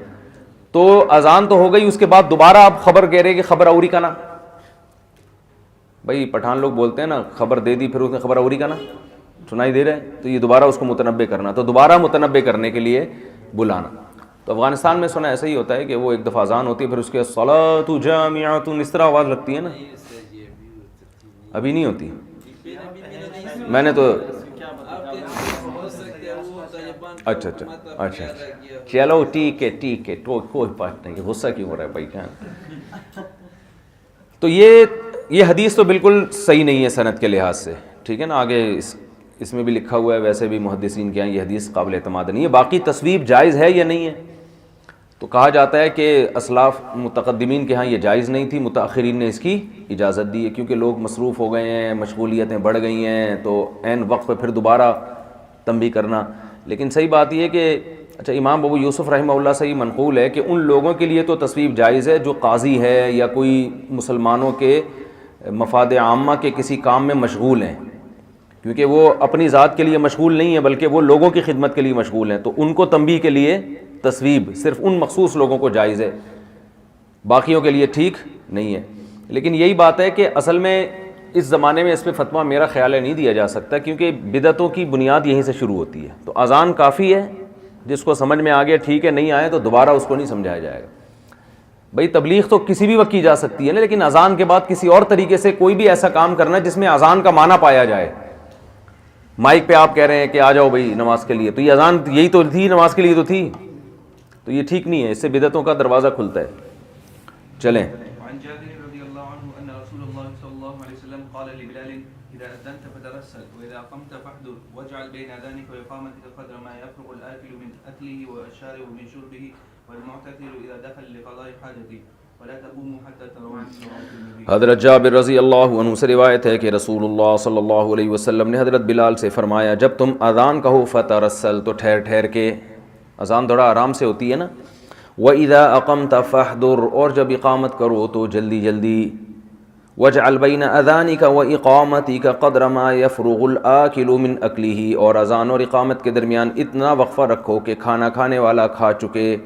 تو اذان تو ہو گئی، اس کے بعد دوبارہ آپ خبر کہہ رہے کہ خبر اوری کا نا. بھائی پٹھان لوگ بولتے ہیں نا، خبر دے دی پھر اس نے خبر اوری کا نا سنائی دے رہا ہے، تو یہ دوبارہ اس کو متنبع کرنا. تو دوبارہ متنبع کرنے کے لیے بلانا. تو افغانستان میں سنا ایسا ہی ہوتا ہے کہ وہ ایک دفعہ اذان ہوتی ہے پھر اس کے صلاۃ جامعۃ اس طرح آواز لگتی ہے نا. ابھی نہیں ہوتی. میں نے تو اچھا چلو ٹھیک ہے کوئی بات نہیں. غصہ کیوں ہو رہا ہے بھائی؟ کیا تو یہ حدیث تو بالکل صحیح نہیں ہے سند کے لحاظ سے، ٹھیک ہے نا. آگے اس میں بھی لکھا ہوا ہے، ویسے بھی محدثین کے یہاں یہ حدیث قابل اعتماد نہیں ہے. باقی تصویب جائز ہے یا نہیں ہے؟ تو کہا جاتا ہے کہ اسلاف متقدمین کے ہاں یہ جائز نہیں تھی، متاخرین نے اس کی اجازت دی ہے کیونکہ لوگ مصروف ہو گئے ہیں، مشغولیتیں بڑھ گئی ہیں، تو عین وقت پہ پھر دوبارہ تنبیہ کرنا. لیکن صحیح بات یہ ہے کہ اچھا امام ابو یوسف رحمہ اللہ سے یہ منقول ہے کہ ان لوگوں کے لیے تو تصویب جائز ہے جو قاضی ہے یا کوئی مسلمانوں کے مفاد عامہ کے کسی کام میں مشغول ہیں، کیونکہ وہ اپنی ذات کے لیے مشغول نہیں ہیں بلکہ وہ لوگوں کی خدمت کے لیے مشغول ہیں. تو ان کو تنبیہ کے لیے تصویب صرف ان مخصوص لوگوں کو جائز ہے، باقیوں کے لیے ٹھیک نہیں ہے۔ لیکن یہی بات ہے کہ اصل میں اس زمانے میں اس پہ فتویٰ میرا خیال ہے نہیں دیا جا سکتا، کیونکہ بدعتوں کی بنیاد یہیں سے شروع ہوتی ہے۔ تو اذان کافی ہے، جس کو سمجھ میں آ گیا ٹھیک ہے، نہیں آئے تو دوبارہ اس کو نہیں سمجھایا جائے گا۔ بھائی تبلیغ تو کسی بھی وقت کی جا سکتی ہے نا، لیکن اذان کے بعد کسی اور طریقے سے کوئی بھی ایسا کام کرنا جس میں اذان کا معنی پایا جائے۔ مائک پہ آپ کہہ رہے ہیں کہ آ جاؤ بھائی نماز کے لیے، تو یہ اذان یہی تو تھی، نماز کے لیے تو تھی، تو یہ ٹھیک نہیں ہے، اس سے بدعتوں کا دروازہ کھلتا ہے۔ چلیں، وعن جابر رضي الله عنه أن رسول الله صلى الله عليه وسلم قال لبلال إذا أذنت فترسل وإذا قمت فاحذر واجعل بين أذانك وإقامتك قدر ما يفرغ الآكل من أكله والشارب من شربه والمعتذر إذا دخل لقضاء حاجته ولا تقوموا حتى تروا عن النبي۔ حضرت جابر رضی اللہ عنہ سے روایت ہے کہ رسول اللہ صلی اللہ علیہ وسلم نے حضرت بلال سے فرمایا جب تم اذان کہو فترسل تو ٹھہر ٹھہر کے، اذان تھوڑا آرام سے ہوتی ہے نا، وَإِذَا أَقَمْتَ فَاحْذُرْ اور جب اقامت کرو تو جلدی جلدی، وَاجْعَلْ بَيْنَ أَذَانِكَ وَإِقَامَتِكَ قَدْرَ مَا يَفْرُغُ الْآكِلُ مِنْ أَكْلِهِ اور اذان اور اقامت کے درمیان اتنا وقفہ رکھو کہ کھانا کھانے والا کھا چکے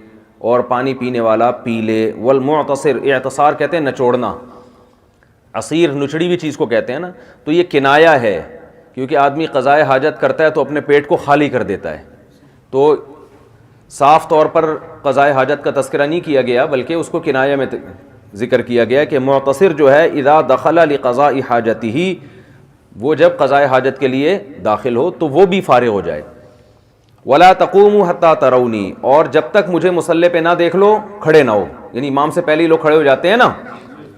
اور پانی پینے والا پی لے۔ والمعتصر، اعتصار کہتے ہیں نچوڑنا، عصیر نچڑی ہوئی چیز کو کہتے ہیں نا، تو یہ کنایا ہے، کیونکہ آدمی قضائے حاجت کرتا ہے تو اپنے پیٹ کو خالی کر دیتا ہے، تو صاف طور پر قضائے حاجت کا تذکرہ نہیں کیا گیا بلکہ اس کو کنایہ میں ذکر کیا گیا کہ معتصر جو ہے اذا دخل لقضاء حاجتہ، وہ جب قضائے حاجت کے لیے داخل ہو تو وہ بھی فارغ ہو جائے۔ ولا تقوموا حتى ترونی اور جب تک مجھے مصلی پہ نہ دیکھ لو کھڑے نہ ہو، یعنی امام سے پہلے ہی لوگ کھڑے ہو جاتے ہیں نا،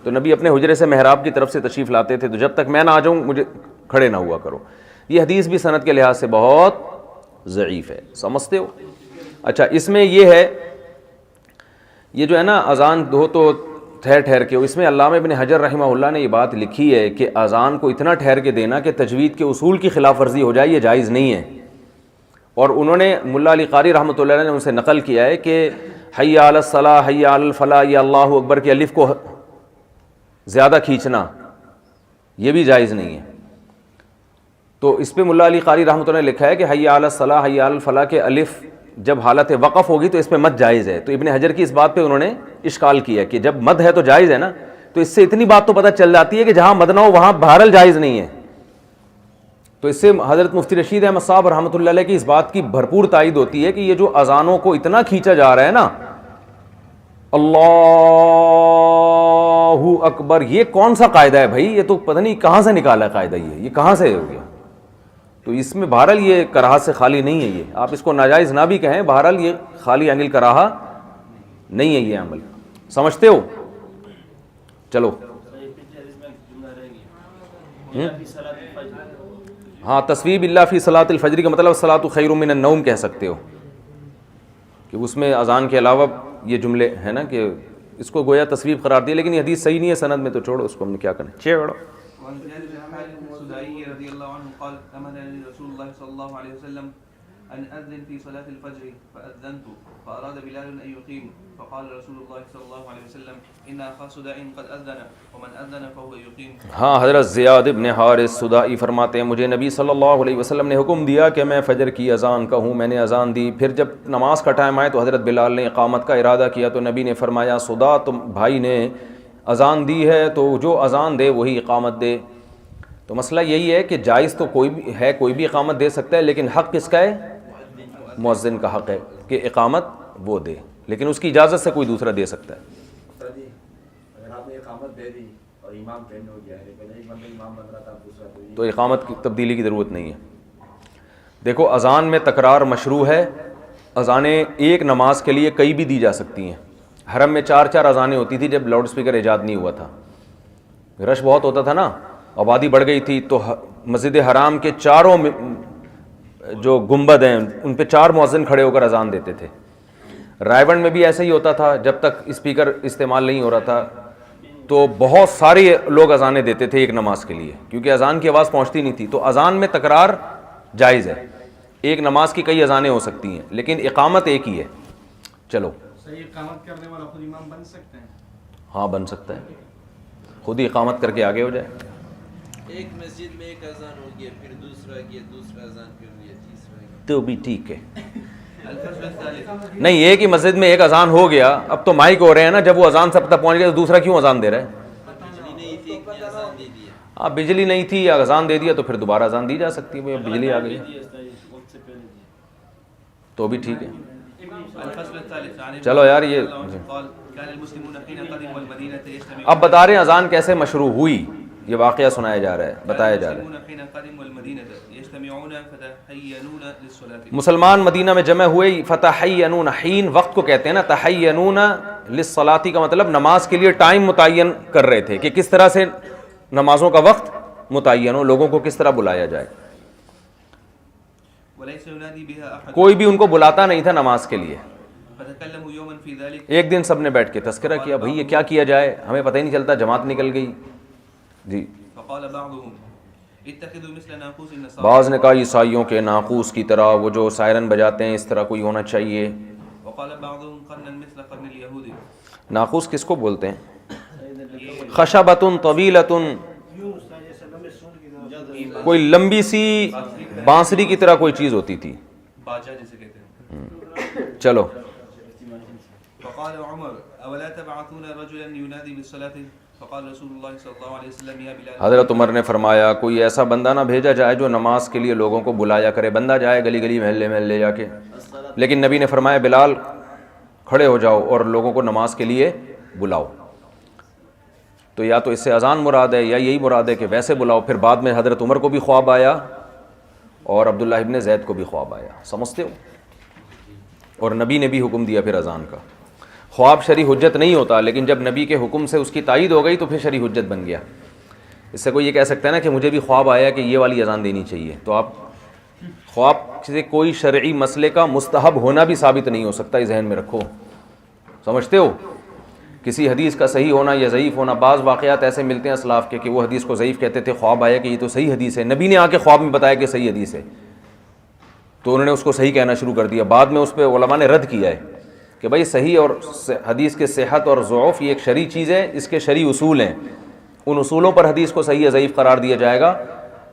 تو نبی اپنے حجرے سے محراب کی طرف سے تشریف لاتے تھے، تو جب تک میں نہ آ جاؤں مجھے کھڑے نہ ہوا کرو۔ یہ حدیث بھی سند کے لحاظ سے بہت ضعیف ہے، سمجھتے ہو؟ اچھا، اس میں یہ ہے، یہ جو ہے نا اذان ہو تو ٹھہر ٹھہر کے، اس میں علامہ ابن حجر رحمہ اللہ نے یہ بات لکھی ہے کہ اذان کو اتنا ٹھہر کے دینا کہ تجوید کے اصول کی خلاف ورزی ہو جائے، یہ جائز نہیں ہے۔ اور انہوں نے ملا علی قاری رحمۃ اللہ علیہ نے ان سے نقل کیا ہے کہ حی علی الصلاۃ حی علی الفلاح، یہ اللہ اکبر کے الف کو زیادہ کھینچنا یہ بھی جائز نہیں ہے۔ تو اس پہ ملا علی قاری رحمۃ اللہ نے لکھا ہے کہ حی علی الصلاۃ حی علی الفلاح کے الف جب حالت وقف ہوگی تو اس پہ مد جائز ہے۔ تو ابن حجر کی اس بات پہ انہوں نے اشکال کیا کہ جب مد ہے تو جائز ہے نا، تو اس سے اتنی بات تو پتہ چل جاتی ہے کہ جہاں مد نہ ہو وہاں بہرحال جائز نہیں ہے۔ تو اس سے حضرت مفتی رشید احمد صاحب رحمۃ اللہ علیہ کی اس بات کی بھرپور تائید ہوتی ہے کہ یہ جو اذانوں کو اتنا کھینچا جا رہا ہے نا، اللہ اکبر، یہ کون سا قاعدہ ہے بھائی؟ یہ تو پتہ نہیں کہاں سے نکالا ہے قاعدہ، یہ کہاں سے ہو گیا؟ تو اس میں بہرحال یہ کراہت سے خالی نہیں ہے، یہ آپ اس کو ناجائز نہ بھی کہیں، بہرحال یہ خالی انل کراہا نہیں ہے یہ عمل، سمجھتے ہو؟ چلو، ہاں، تصویب اللہ فی صلاۃ الفجر کا مطلب الصلاۃ خیر من النوم کہہ سکتے ہو، کہ اس میں اذان کے علاوہ یہ جملے ہیں نا کہ اس کو گویا تصویب قرار دیا، لیکن یہ حدیث صحیح نہیں ہے سند میں، تو چھوڑو اس کو، ہم نے کیا کریں، چھوڑو۔ وعن زياد بن خالد السدائي رضي الله عنه قال أمرني رسول الله صلى الله عليه وسلم أن أذن في صلاة الفجر فأذنت فأراد بلال أن يقيم فقال رسول الله صلى الله عليه وسلم إن أخا سداء قد أذن ومن أذن فهو يقيم۔ ہاں، حضرت زیاد ابن حارث سدائی فرماتے ہیں مجھے نبی صلی اللہ علیہ وسلم نے حکم دیا کہ میں فجر کی اذان کہوں، میں نے اذان دی، پھر جب نماز کا ٹائم آئے تو حضرت بلال نے اقامت کا ارادہ کیا، تو نبی نے فرمایا سدا تم بھائی نے اذان دی ہے تو جو اذان دے وہی اقامت دے۔ تو مسئلہ یہی ہے کہ جائز تو کوئی بھی اقامت دے سکتا ہے، لیکن حق کس کا ہے؟ مؤذن کا حق ہے کہ اقامت وہ دے، لیکن اس کی اجازت سے کوئی دوسرا دے سکتا ہے۔ اگر آپ نے اقامت دے دی اور امام چینج ہو گیا ہے، لیکن ایک بندہ امام بن رہا تھا دوسرا تو اقامت کی تبدیلی کی ضرورت نہیں ہے۔ دیکھو، اذان میں تکرار مشروع ہے، اذانیں ایک نماز کے لیے کئی بھی دی جا سکتی ہیں۔ حرم میں 4 اذانیں ہوتی تھی جب لاؤڈ سپیکر ایجاد نہیں ہوا تھا، رش بہت ہوتا تھا نا، آبادی بڑھ گئی تھی، تو مسجد حرام کے چاروں جو گنبد ہیں ان پہ 4 مؤذن کھڑے ہو کر اذان دیتے تھے۔ رائے گنج میں بھی ایسا ہی ہوتا تھا، جب تک اسپیکر استعمال نہیں ہو رہا تھا تو بہت سارے لوگ اذانیں دیتے تھے ایک نماز کے لیے، کیونکہ اذان کی آواز پہنچتی نہیں تھی۔ تو اذان میں تکرار جائز ہے، ایک نماز کی کئی اذانیں ہو سکتی ہیں، لیکن اقامت ایک ہی ہے۔ چلو، صحیح اقامت کرنے والا خود امام بن سکتے ہیں؟ ہاں بن سکتا ہے، خود ہی اقامت کر کے آگے ہو جائے۔ ایک مسجد میں ایک اذان ہو گیا، پھر دوسرا کیا، دوسرا اذان، پھر یہ تیسرا کیا، تو بھی ٹھیک ہے، الفصل الثالث نہیں، ایک ہی مسجد میں ایک اذان ہو گیا، اب تو مائک ہو رہے ہیں نا، جب وہ اذان سب تک پہنچ گیا تو دوسرا کیوں اذان دے رہا ہے؟ بجلی نہیں تھی، ایک نے اذان دے دیا. آپ بجلی نہیں تھی یا اذان دے دیا تو پھر دوبارہ اذان دی جا سکتی ہے، بجلی آ گئی تو بھی ٹھیک ہے. الفصل الثالث عن چلو یار یہ قال كان المسلمون حين قدموا المدينة يجتمعون اب بتا رہے ہیں اذان کیسے مشروع ہوئی، یہ واقعہ سنایا جا رہا ہے، بتایا جا رہا ہے. المسلمون حين قدموا المدينة يجتمعون فتحينون للصلاة. مسلمان مدینہ میں جمع ہوئے، فتحینون، حین وقت کو کہتے ہیں نا، تحینون للصلاۃ کا مطلب نماز کے لیے ٹائم متعین کر رہے تھے کہ کس طرح سے نمازوں کا وقت متعین ہو، لوگوں کو کس طرح بلایا جائے. وليس ينادي بها أحد. کوئی بھی ان کو بلاتا نہیں تھا نماز کے لیے. فتكلموا يوما في ذلك. ایک دن سب نے بیٹھ کے تذکرہ کیا، بھائی یہ کیا کیا جائے، ہمیں پتہ ہی نہیں چلتا، جماعت نکل گئی. جی فقال بعضهم اتخذوا مثل ناقوس النصارى. بعض نے کہا عیسائیوں کے ناقوس کی طرح، وہ جو سائرن بجاتے ہیں اس طرح کوئی ہونا چاہیے. وقال بعضهم قرنا مثل قرن اليهود. ناقوس کس کو بولتے ہیں؟ خشبۃ طویلۃ، کوئی لمبی سی بانسری کی طرح کوئی چیز ہوتی تھی. باجا جسے کہتے ہیں. چلو فقال عمر اولا تبعثون رجلا ينادي بالصلاة. فقال رسول الله صلى الله عليه وسلم يا بلال. حضرت عمر نے فرمایا کوئی ایسا بندہ نہ بھیجا جائے جو نماز کے لیے لوگوں کو بلایا کرے، بندہ جائے گلی گلی محلے محلے جا کے، لیکن نبی نے فرمایا بلال کھڑے ہو جاؤ اور لوگوں کو نماز کے لیے بلاؤ. تو یا تو اس سے اذان مراد ہے یا یہی مراد ہے کہ ویسے بلاؤ. پھر بعد میں حضرت عمر کو بھی خواب آیا اور عبداللہ ابن زید کو بھی خواب آیا، سمجھتے ہو؟ اور نبی نے بھی حکم دیا پھر اذان کا. خواب شرعی حجت نہیں ہوتا، لیکن جب نبی کے حکم سے اس کی تائید ہو گئی تو پھر شرعی حجت بن گیا. اس سے کوئی یہ کہہ سکتا ہے نا کہ مجھے بھی خواب آیا کہ یہ والی اذان دینی چاہیے، تو آپ خواب سے کوئی شرعی مسئلے کا مستحب ہونا بھی ثابت نہیں ہو سکتا، یہ ذہن میں رکھو. سمجھتے ہو؟ کسی حدیث کا صحیح ہونا یا ضعیف ہونا، بعض واقعات ایسے ملتے ہیں اسلاف کے کہ وہ حدیث کو ضعیف کہتے تھے، خواب آیا کہ یہ تو صحیح حدیث ہے، نبی نے آ کے خواب میں بتایا کہ صحیح حدیث ہے، تو انہوں نے اس کو صحیح کہنا شروع کر دیا. بعد میں اس پہ علماء نے رد کیا ہے کہ بھائی صحیح اور حدیث کے صحت اور ضعف یہ ایک شرعی چیز ہے، اس کے شرعی اصول ہیں، ان اصولوں پر حدیث کو صحیح یا ضعیف قرار دیا جائے گا.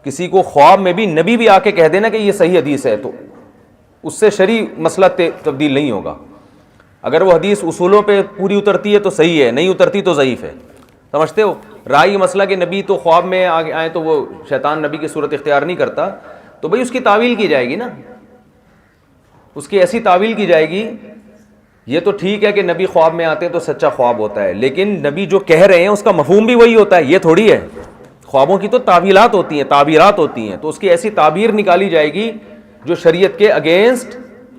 کسی کو خواب میں بھی نبی بھی آ کے کہہ دینا کہ یہ صحیح حدیث ہے تو اس سے شرعی مسئلہ تبدیل نہیں ہوگا. اگر وہ حدیث اصولوں پہ پوری اترتی ہے تو صحیح ہے، نہیں اترتی تو ضعیف ہے. سمجھتے ہو؟ رائی مسئلہ کہ نبی تو خواب میں آگے آئے تو وہ شیطان نبی کی صورت اختیار نہیں کرتا، تو بھئی اس کی تعویل کی جائے گی نا، اس کی ایسی تعویل کی جائے گی. یہ تو ٹھیک ہے کہ نبی خواب میں آتے ہیں تو سچا خواب ہوتا ہے، لیکن نبی جو کہہ رہے ہیں اس کا مفہوم بھی وہی ہوتا ہے، یہ تھوڑی ہے. خوابوں کی تو تعویلات ہوتی ہیں، تعبیرات ہوتی ہیں، تو اس کی ایسی تعبیر نکالی جائے گی جو شریعت کے اگینسٹ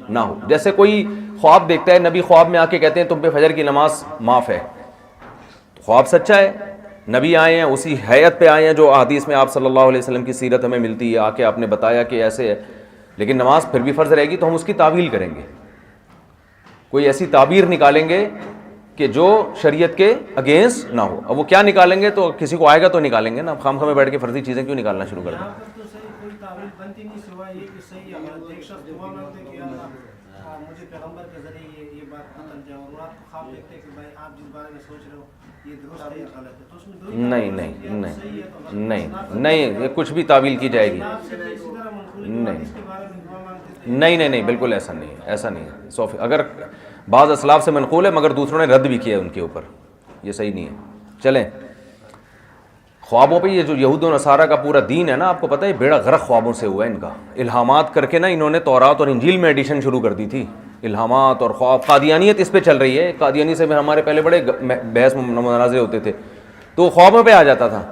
نہ ہو. جیسے کوئی خواب دیکھتا ہے، نبی خواب میں آ کے کہتے ہیں تم پہ فجر کی نماز معاف ہے، تو خواب سچا ہے. نبی آئے ہیں، اسی حیت پہ آئے ہیں جو احادیث میں آپ صلی اللہ علیہ وسلم کی سیرت ہمیں ملتی ہے، آ کے آپ نے بتایا کہ ایسے ہے، لیکن نماز پھر بھی فرض رہے گی تو ہم اس کی تعویل کریں گے، کوئی ایسی تعبیر نکالیں گے کہ جو شریعت کے اگینسٹ نہ ہو. اب وہ کیا نکالیں گے تو کسی کو آئے گا تو نکالیں گے نا، خام خواہ میں بیٹھ کے فرضی چیزیں کیوں نکالنا شروع کر دیں. تو صحیح کوئی تعویل بنتی نہیں سوائے یہ کہ صحیح اگر ایک شخص دعا مانگتے کہ یا اللہ مجھے پیغمبر کے ذریعے یہ بات پتہ جائے، اور آپ کو خواب دیکھتے کہ بھائی آپ جس بارے میں سوچ رہے ہو یہ درست ہے یا غلط ہے، تو اس میں دو ہی نہیں نہیں نہیں نہیں نہیں، یہ کچھ بھی تعویل کی جائے گی. نہیں نہیں نہیں نہیں، بالکل ایسا نہیں ہے، ایسا نہیں ہے. اگر بعض اسلاف سے منقول ہے مگر دوسروں نے رد بھی کیا ہے ان کے اوپر، یہ صحیح نہیں ہے. چلیں خوابوں پہ، یہ جو یہود و نصارہ کا پورا دین ہے نا، آپ کو پتہ ہے بیڑا غرق خوابوں سے ہوا ہے ان کا. الہامات کر کے نا انہوں نے تورات اور انجیل میں ایڈیشن شروع کر دی تھی، الہامات اور خواب. قادیانیت اس پہ چل رہی ہے، قادیانی سے ہمارے پہلے بڑے بحث مناظرے ہوتے تھے، تو خوابوں پہ آ جاتا تھا.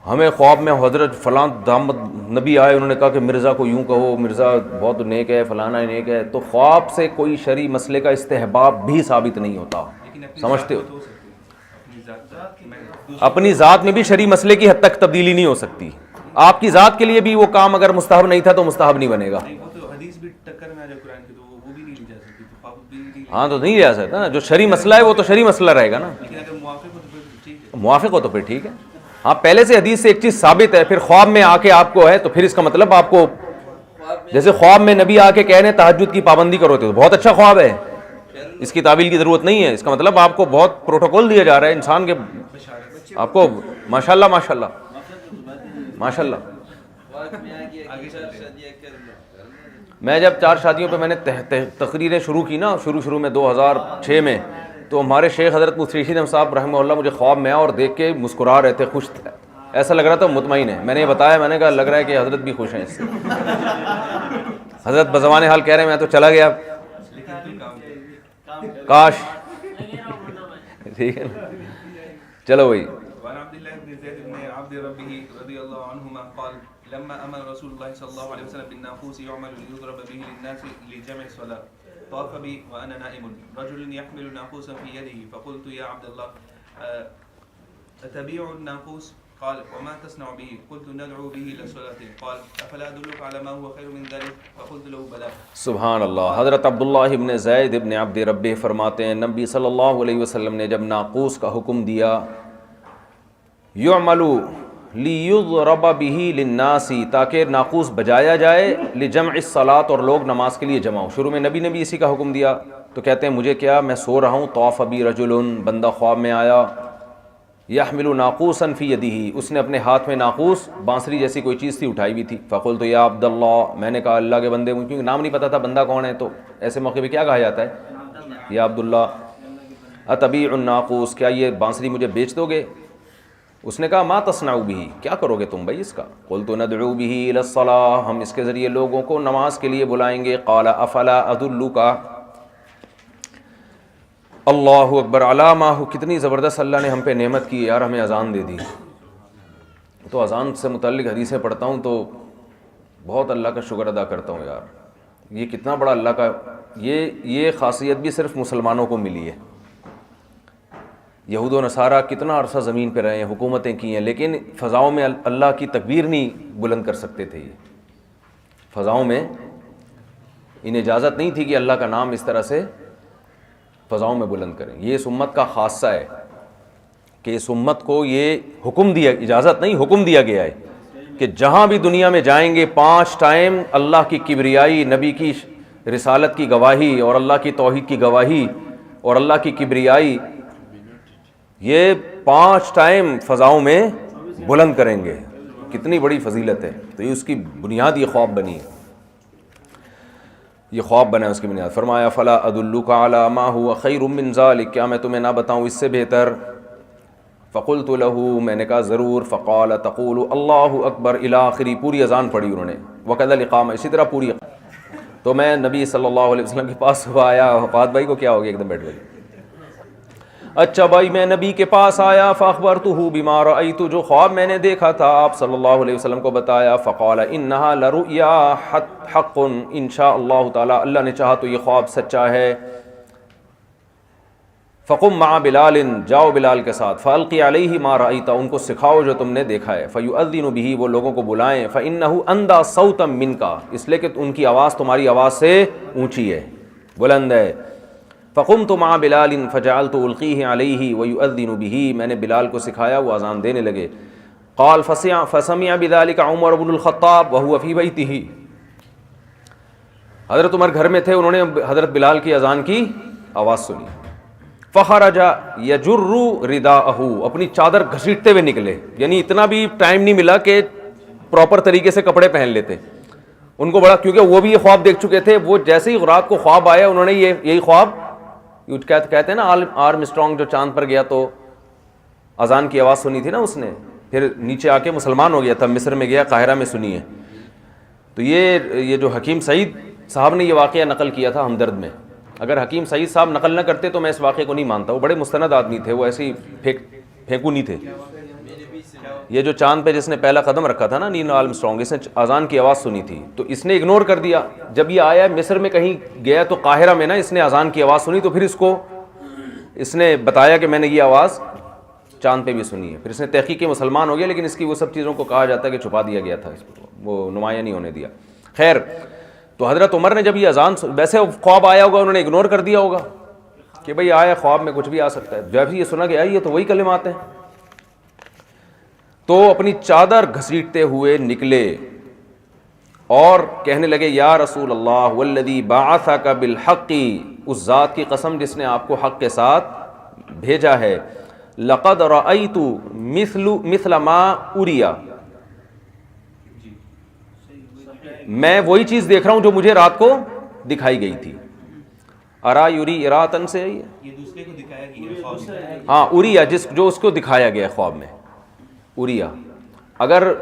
ہمیں خواب میں حضرت فلاں دامت نبی آئے، انہوں نے کہا کہ مرزا کو یوں کہو، مرزا بہت نیک ہے، فلانا نیک ہے. تو خواب سے کوئی شرعی مسئلے کا استحباب بھی ثابت نہیں ہوتا، سمجھتے ہو؟ اپنی ذات میں بھی شرعی مسئلے کی حد تک تبدیلی نہیں ہو سکتی. آپ کی ذات کے لیے بھی وہ کام اگر مستحب نہیں تھا تو مستحب نہیں بنے گا. ہاں تو نہیں جا سکتا نا، جو شرعی مسئلہ ہے وہ تو شرعی مسئلہ رہے گا نا. موافق ہو تو پھر ٹھیک ہے. ہاں پہلے سے حدیث سے ایک چیز ثابت ہے، پھر خواب میں آ کے آپ کو ہے تو پھر اس کا مطلب آپ کو، جیسے خواب میں نبی آ کے کہہ رہے ہیں تہجد کی پابندی کرو تو بہت اچھا خواب ہے، اس کی تعویل کی ضرورت نہیں ہے. اس کا مطلب آپ کو بہت پروٹوکول دیا جا رہا ہے انسان کے، آپ کو ماشاءاللہ ماشاءاللہ ماشاءاللہ. میں جب 4 شادیوں پہ میں نے تقریریں شروع کی نا شروع میں 2006 میں، تو ہمارے شیخ حضرت مفتی رشید احمد صاحب رحمہ اللہ مجھے خواب میں آیا اور دیکھ کے مسکرا رہے تھے، خوش تھے، ایسا لگ رہا تھا مطمئن ہے. میں نے یہ بتایا، میں نے کہا لگ رہا ہے کہ حضرت بھی خوش ہیں اس سے. حضرت بزبان حال کہہ رہے ہیں میں تو چلا گیا کاش. ٹھیک ہے نا، چلو بھائی. وعن عبد الله بن زيد بن عبد ربه رضي الله عنهما قال لما امر رسول الله صلى الله عليه وسلم بالناقوس يعمل ليضرب به للناس لجمع الصلاه طاف بي وانا نائم رجل يحمل ناقوسا في يده فقلت يا عبد الله اتبيع الناقوس قال وما تصنع به قلت ندعو به الى الصلاه قال افلا ادلك على ما هو خير من ذلك فقلت له بلى. سبحان اللہ. حضرت عبداللہ ابن زید ابن عبد ربہ فرماتے ہیں نبی صلی اللہ علیہ وسلم نے جب ناقوس کا حکم دیا، یعمل لیضرب به للناس، تاکہ ناقوس بجایا جائے، لجمع الصلاۃ، اور لوگ نماز کے لیے جمع ہو. شروع میں نبی نے بھی اسی کا حکم دیا، تو کہتے ہیں مجھے کیا، میں سو رہا ہوں، طاف بی رجل، بندہ خواب میں آیا، یحمل ناقوسا فی یدہ، اس نے اپنے ہاتھ میں ناقوس، بانسری جیسی کوئی چیز تھی، اٹھائی ہوئی تھی. فقلت یا عبداللہ، میں نے کہا اللہ کے بندے، کیونکہ نام نہیں پتا تھا بندہ کون ہے، تو ایسے موقع پہ کیا کہا جاتا ہے، یا عبداللہ اتبیع الناقوس، کیا یہ بانسری مجھے بیچ دو گے؟ اس نے کہا ما تصنع به، کیا کرو گے تم بھائی اس کا؟ قلت ندعو به الى الصلاۃ، ہم اس کے ذریعے لوگوں کو نماز کے لیے بلائیں گے. قال افلا ادلک، اللہ اکبر، علامہ، کتنی زبردست اللہ نے ہم پہ نعمت کی یار، ہمیں اذان دے دی. تو اذان سے متعلق حدیثیں پڑھتا ہوں تو بہت اللہ کا شکر ادا کرتا ہوں یار، یہ کتنا بڑا اللہ کا، یہ خاصیت بھی صرف مسلمانوں کو ملی ہے. یہود و نصارہ کتنا عرصہ زمین پہ رہے ہیں، حکومتیں کی ہیں، لیکن فضاؤں میں اللہ کی تکبیر نہیں بلند کر سکتے تھے. یہ فضاؤں میں انہیں اجازت نہیں تھی کہ اللہ کا نام اس طرح سے فضاؤں میں بلند کریں. یہ اس امت کا خاصہ ہے کہ اس امت کو یہ حکم دیا، اجازت نہیں، حکم دیا گیا ہے کہ جہاں بھی دنیا میں جائیں گے 5 ٹائم اللہ کی کبریائی، نبی کی رسالت کی گواہی، اور اللہ کی توحید کی گواہی، اور اللہ کی کبریائی، یہ 5 ٹائم فضاؤں میں بلند کریں گے. کتنی بڑی فضیلت ہے. تو یہ اس کی بنیاد، یہ خواب بنی، یہ خواب بنا اس کی بنیاد. فرمایا فلا ادلک علی ما هو خیر من ذلک، کیا میں تمہیں نہ بتاؤں اس سے بہتر؟ فقلت له، میں نے کہا ضرور. فقال تقول اللہ اکبر الی آخری، پوری اذان پڑھی انہوں نے، وقد الاقامہ، اسی طرح پوری. تو میں نبی صلی اللہ علیہ وسلم کے پاس آیا. وفات بھائی کو کیا ہو گیا، ایک دم بیٹھ گئے. اچھا بھائی، میں نبی کے پاس آیا، فاخبرتہ بما رأیت، جو خواب میں نے دیکھا تھا آپ صلی اللہ علیہ وسلم کو بتایا. فقال انہا لرؤیا حق، انشاء اللہ تعالی، اللہ نے چاہا تو یہ خواب سچا ہے. فقم مع بلال، جاؤ بلال کے ساتھ، فالقی علیہ ما رأیت، ان کو سکھاؤ جو تم نے دیکھا ہے. فیؤذن بہ، وہ لوگوں کو بلائیں. فانہ اندی صوتا منک، اس لیے کہ ان کی آواز تمہاری آواز سے اونچی ہے، بلند ہے. فقمت مع بلال فجعلت القیہ علیہ ویؤذن بہ، میں نے بلال کو سکھایا، وہ اذان دینے لگے. قال فسمع بذلك عمر بن الخطاب وهو في بیتہ، حضرت عمر گھر میں تھے، انہوں نے حضرت بلال کی اذان کی آواز سنی. فخرج یجر رداءہ، اپنی چادر گھسیٹتے ہوئے نکلے، یعنی اتنا بھی ٹائم نہیں ملا کہ پراپر طریقے سے کپڑے پہن لیتے. ان کو بڑا، کیونکہ وہ بھی یہ خواب دیکھ چکے تھے. وہ جیسے ہی رات کو خواب آیا، انہوں نے یہی خواب، کہتے ہیں نا آرم اسٹرانگ جو چاند پر گیا تو اذان کی آواز سنی تھی نا اس نے، پھر نیچے آ کے مسلمان ہو گیا تھا، مصر میں گیا، قاہرہ میں سنی ہے. تو یہ جو حکیم سعید صاحب نے یہ واقعہ نقل کیا تھا ہمدرد میں، اگر حکیم سعید صاحب نقل نہ کرتے تو میں اس واقعے کو نہیں مانتا. وہ بڑے مستند آدمی تھے، وہ ایسے ہی پھینکو نہیں تھے. یہ جو چاند پہ جس نے پہلا قدم رکھا تھا نا، نیل آرم اسٹرانگ، اس نے اذان کی آواز سنی تھی تو اس نے اگنور کر دیا. جب یہ آیا مصر میں کہیں گیا تو قاہرہ میں نا اس نے اذان کی آواز سنی، تو پھر اس نے بتایا کہ میں نے یہ آواز چاند پہ بھی سنی ہے. پھر اس نے تحقیق کے مسلمان ہو گیا، لیکن اس کی وہ سب چیزوں کو کہا جاتا ہے کہ چھپا دیا گیا تھا، اس کو وہ نمایاں نہیں ہونے دیا. خیر، تو حضرت عمر نے جب یہ اذان، ویسے خواب آیا ہوگا، انہوں نے اگنور کر دیا ہوگا کہ بھئی آیا خواب میں کچھ بھی آ سکتا ہے. جب یہ سنا کہ یہ تو وہی کلمات ہیں، تو اپنی چادر گھسیٹتے ہوئے نکلے اور کہنے لگے یا رسول اللہ والذی بعثک بالحق، اس ذات کی قسم جس نے آپ کو حق کے ساتھ بھیجا ہے، لقد رأیت مثل ما اریا، میں وہی چیز دیکھ رہا ہوں جو مجھے رات کو دکھائی گئی تھی. ارا یوری اراتن سے یہ دوسرے کو دکھایا گیا خواب میں. ہاں اریا جو اس کو دکھایا گیا خواب میں. اریا اگر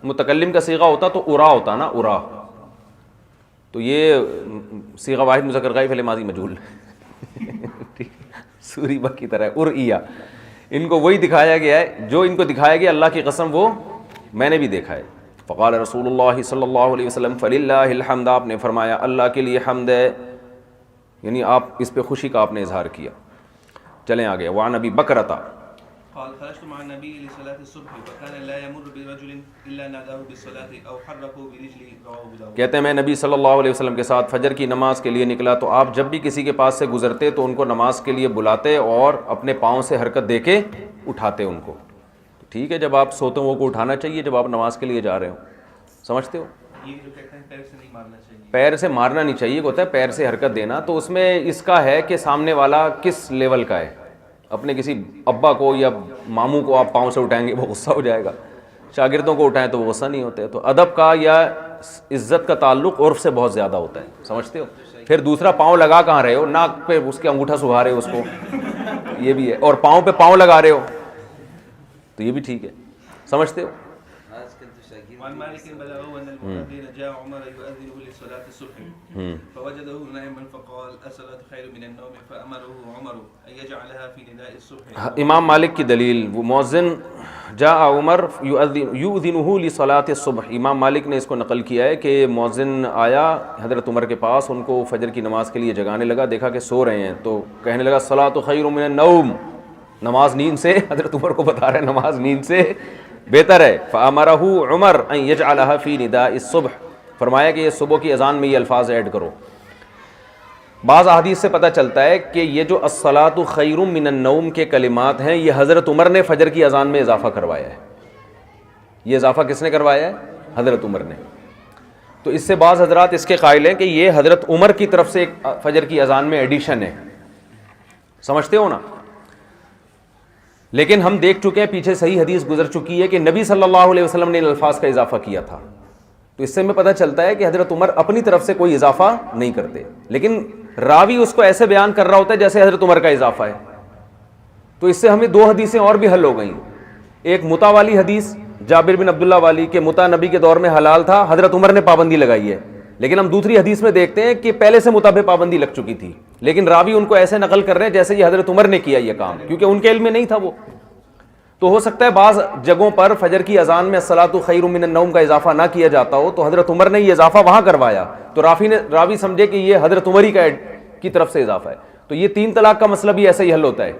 متکلم کا صیغہ ہوتا تو ارا ہوتا نا, ارا. تو یہ صیغہ واحد مذکر غائب فعل ماضی مجہول سوری با کی طرح اریا. ان کو وہی دکھایا گیا ہے جو ان کو دکھایا گیا, اللہ کی قسم وہ میں نے بھی دیکھا ہے. فقال رسول اللہ صلی اللہ علیہ وسلم فللہ الحمد, آپ نے فرمایا اللہ کے لیے حمد ہے, یعنی آپ اس پہ خوشی کا آپ نے اظہار کیا. چلیں آگے. وعن ابی بکرۃ قال خرجت مع النبي لصلاة الصبح فكان لا يمر برجل إلا ناداه بالصلاة أو حركه برجله رواه أبو داود. کہتے ہیں میں نبی صلی اللہ علیہ وسلم کے ساتھ فجر کی نماز کے لیے نکلا تو آپ جب بھی کسی کے پاس سے گزرتے تو ان کو نماز کے لیے بلاتے اور اپنے پاؤں سے حرکت دے کے اٹھاتے ان کو. ٹھیک ہے, جب آپ سوتے ہو کو اٹھانا چاہیے جب آپ نماز کے لیے جا رہے ہو, سمجھتے ہو. یہ جو کہتے ہیں پیر سے نہیں مارنا چاہیے, پیر سے مارنا نہیں چاہیے, ہوتا ہے پیر سے حرکت دینا. تو اس میں اس کا ہے کہ سامنے والا کس لیول کا ہے. اپنے کسی ابا کو یا ماموں کو آپ پاؤں سے اٹھائیں گے وہ غصہ ہو جائے گا, شاگردوں کو اٹھائیں تو وہ غصہ نہیں ہوتے. تو ادب کا یا عزت کا تعلق عرف سے بہت زیادہ ہوتا ہے, سمجھتے ہو. پھر دوسرا پاؤں لگا کہاں رہے ہو, ناک پہ اس کے انگوٹھا سکھا رہے ہو اس کو, یہ بھی ہے, اور پاؤں پہ پاؤں لگا رہے ہو تو یہ بھی ٹھیک ہے, سمجھتے ہو. آج کل تو شاگرد وعن مالك بلغه أن المؤذن جاء عمر يؤذن لصلاة الصبح فوجده نائما فقال الصلاة خير من النوم فأمره عمر أن يجعلها في نداء الصبح. امام مالک کی دلیل, وہ مؤذن جاء عمر یؤذنه لصلاة الصبح, امام مالک نے اس کو نقل کیا ہے کہ مؤذن آیا حضرت عمر کے پاس, ان کو فجر کی نماز کے لیے جگانے لگا, دیکھا کہ سو رہے ہیں تو کہنے لگا الصلاة خیر من النوم, نماز نیند سے, حضرت عمر کو بتا رہے ہیں نماز نیند سے بہتر ہے. فامرہ عمر ان یجعلها فی نداء الصبح, فرمایا کہ یہ صبح کی اذان میں یہ الفاظ ایڈ کرو. بعض احادیث سے پتہ چلتا ہے کہ یہ جو الصلاۃ خیر من النوم کے کلمات ہیں یہ حضرت عمر نے فجر کی اذان میں اضافہ کروایا ہے. یہ اضافہ کس نے کروایا ہے؟ حضرت عمر نے. تو اس سے بعض حضرات اس کے قائل ہیں کہ یہ حضرت عمر کی طرف سے ایک فجر کی اذان میں ایڈیشن ہے, سمجھتے ہو نا. لیکن ہم دیکھ چکے ہیں, پیچھے صحیح حدیث گزر چکی ہے کہ نبی صلی اللہ علیہ وسلم نے ان الفاظ کا اضافہ کیا تھا. تو اس سے ہمیں پتہ چلتا ہے کہ حضرت عمر اپنی طرف سے کوئی اضافہ نہیں کرتے, لیکن راوی اس کو ایسے بیان کر رہا ہوتا ہے جیسے حضرت عمر کا اضافہ ہے. تو اس سے ہمیں دو حدیثیں اور بھی حل ہو گئیں. ایک متا والی حدیث جابر بن عبداللہ والی کہ متا نبی کے دور میں حلال تھا, حضرت عمر نے پابندی لگائی ہے. لیکن ہم دوسری حدیث میں دیکھتے ہیں کہ پہلے سے متا پہ پابندی لگ چکی تھی, لیکن راوی ان کو ایسے نقل کر رہے ہیں جیسے یہ حضرت عمر نے کیا یہ کام, کیونکہ ان کے علم میں نہیں تھا وہ. تو ہو سکتا ہے بعض جگہوں پر فجر کی اذان میں الصلاۃ خیر من النوم کا اضافہ نہ کیا جاتا ہو, تو حضرت عمر نے یہ اضافہ وہاں کروایا, تو راوی سمجھے کہ یہ حضرت عمر ہی کی طرف سے اضافہ ہے. تو یہ 3 طلاق کا مسئلہ بھی ایسے ہی حل ہوتا ہے.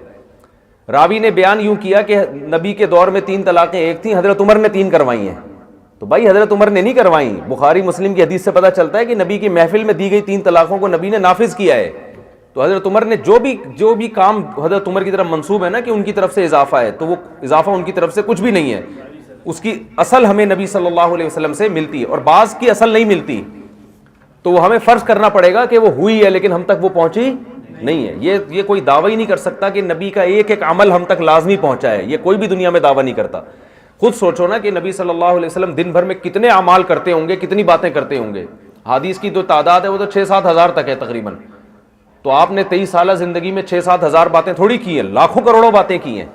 راوی نے بیان یوں کیا کہ نبی کے دور میں 3 طلاقیں ایک تھیں, حضرت عمر نے 3 کروائی ہیں. تو بھائی حضرت عمر نے نہیں کروائیں. بخاری مسلم کی حدیث سے پتہ چلتا ہے کہ نبی کی محفل میں دی گئی 3 طلاقوں کو نبی نے نافذ کیا ہے. تو حضرت عمر نے جو بھی کام حضرت عمر کی طرف منسوب ہے نا کہ ان کی طرف سے اضافہ ہے, تو وہ اضافہ ان کی طرف سے کچھ بھی نہیں ہے. اس کی اصل ہمیں نبی صلی اللہ علیہ وسلم سے ملتی ہے, اور بعض کی اصل نہیں ملتی, تو وہ ہمیں فرض کرنا پڑے گا کہ وہ ہوئی ہے لیکن ہم تک وہ پہنچی نہیں ہے. یہ کوئی دعویٰ ہی نہیں کر سکتا کہ نبی کا ایک ایک عمل ہم تک لازمی پہنچا ہے, یہ کوئی بھی دنیا میں دعویٰ نہیں کرتا. خود سوچو نا کہ نبی صلی اللہ علیہ وسلم دن بھر میں کتنے اعمال کرتے ہوں گے, کتنی باتیں کرتے ہوں گے. حدیث کی جو تعداد ہے وہ تو 6-7 ہزار تک ہے تقریباً. تو آپ نے 23 سالہ زندگی میں 6-7 ہزار باتیں تھوڑی کی ہیں, لاکھوں کروڑوں باتیں کی ہیں.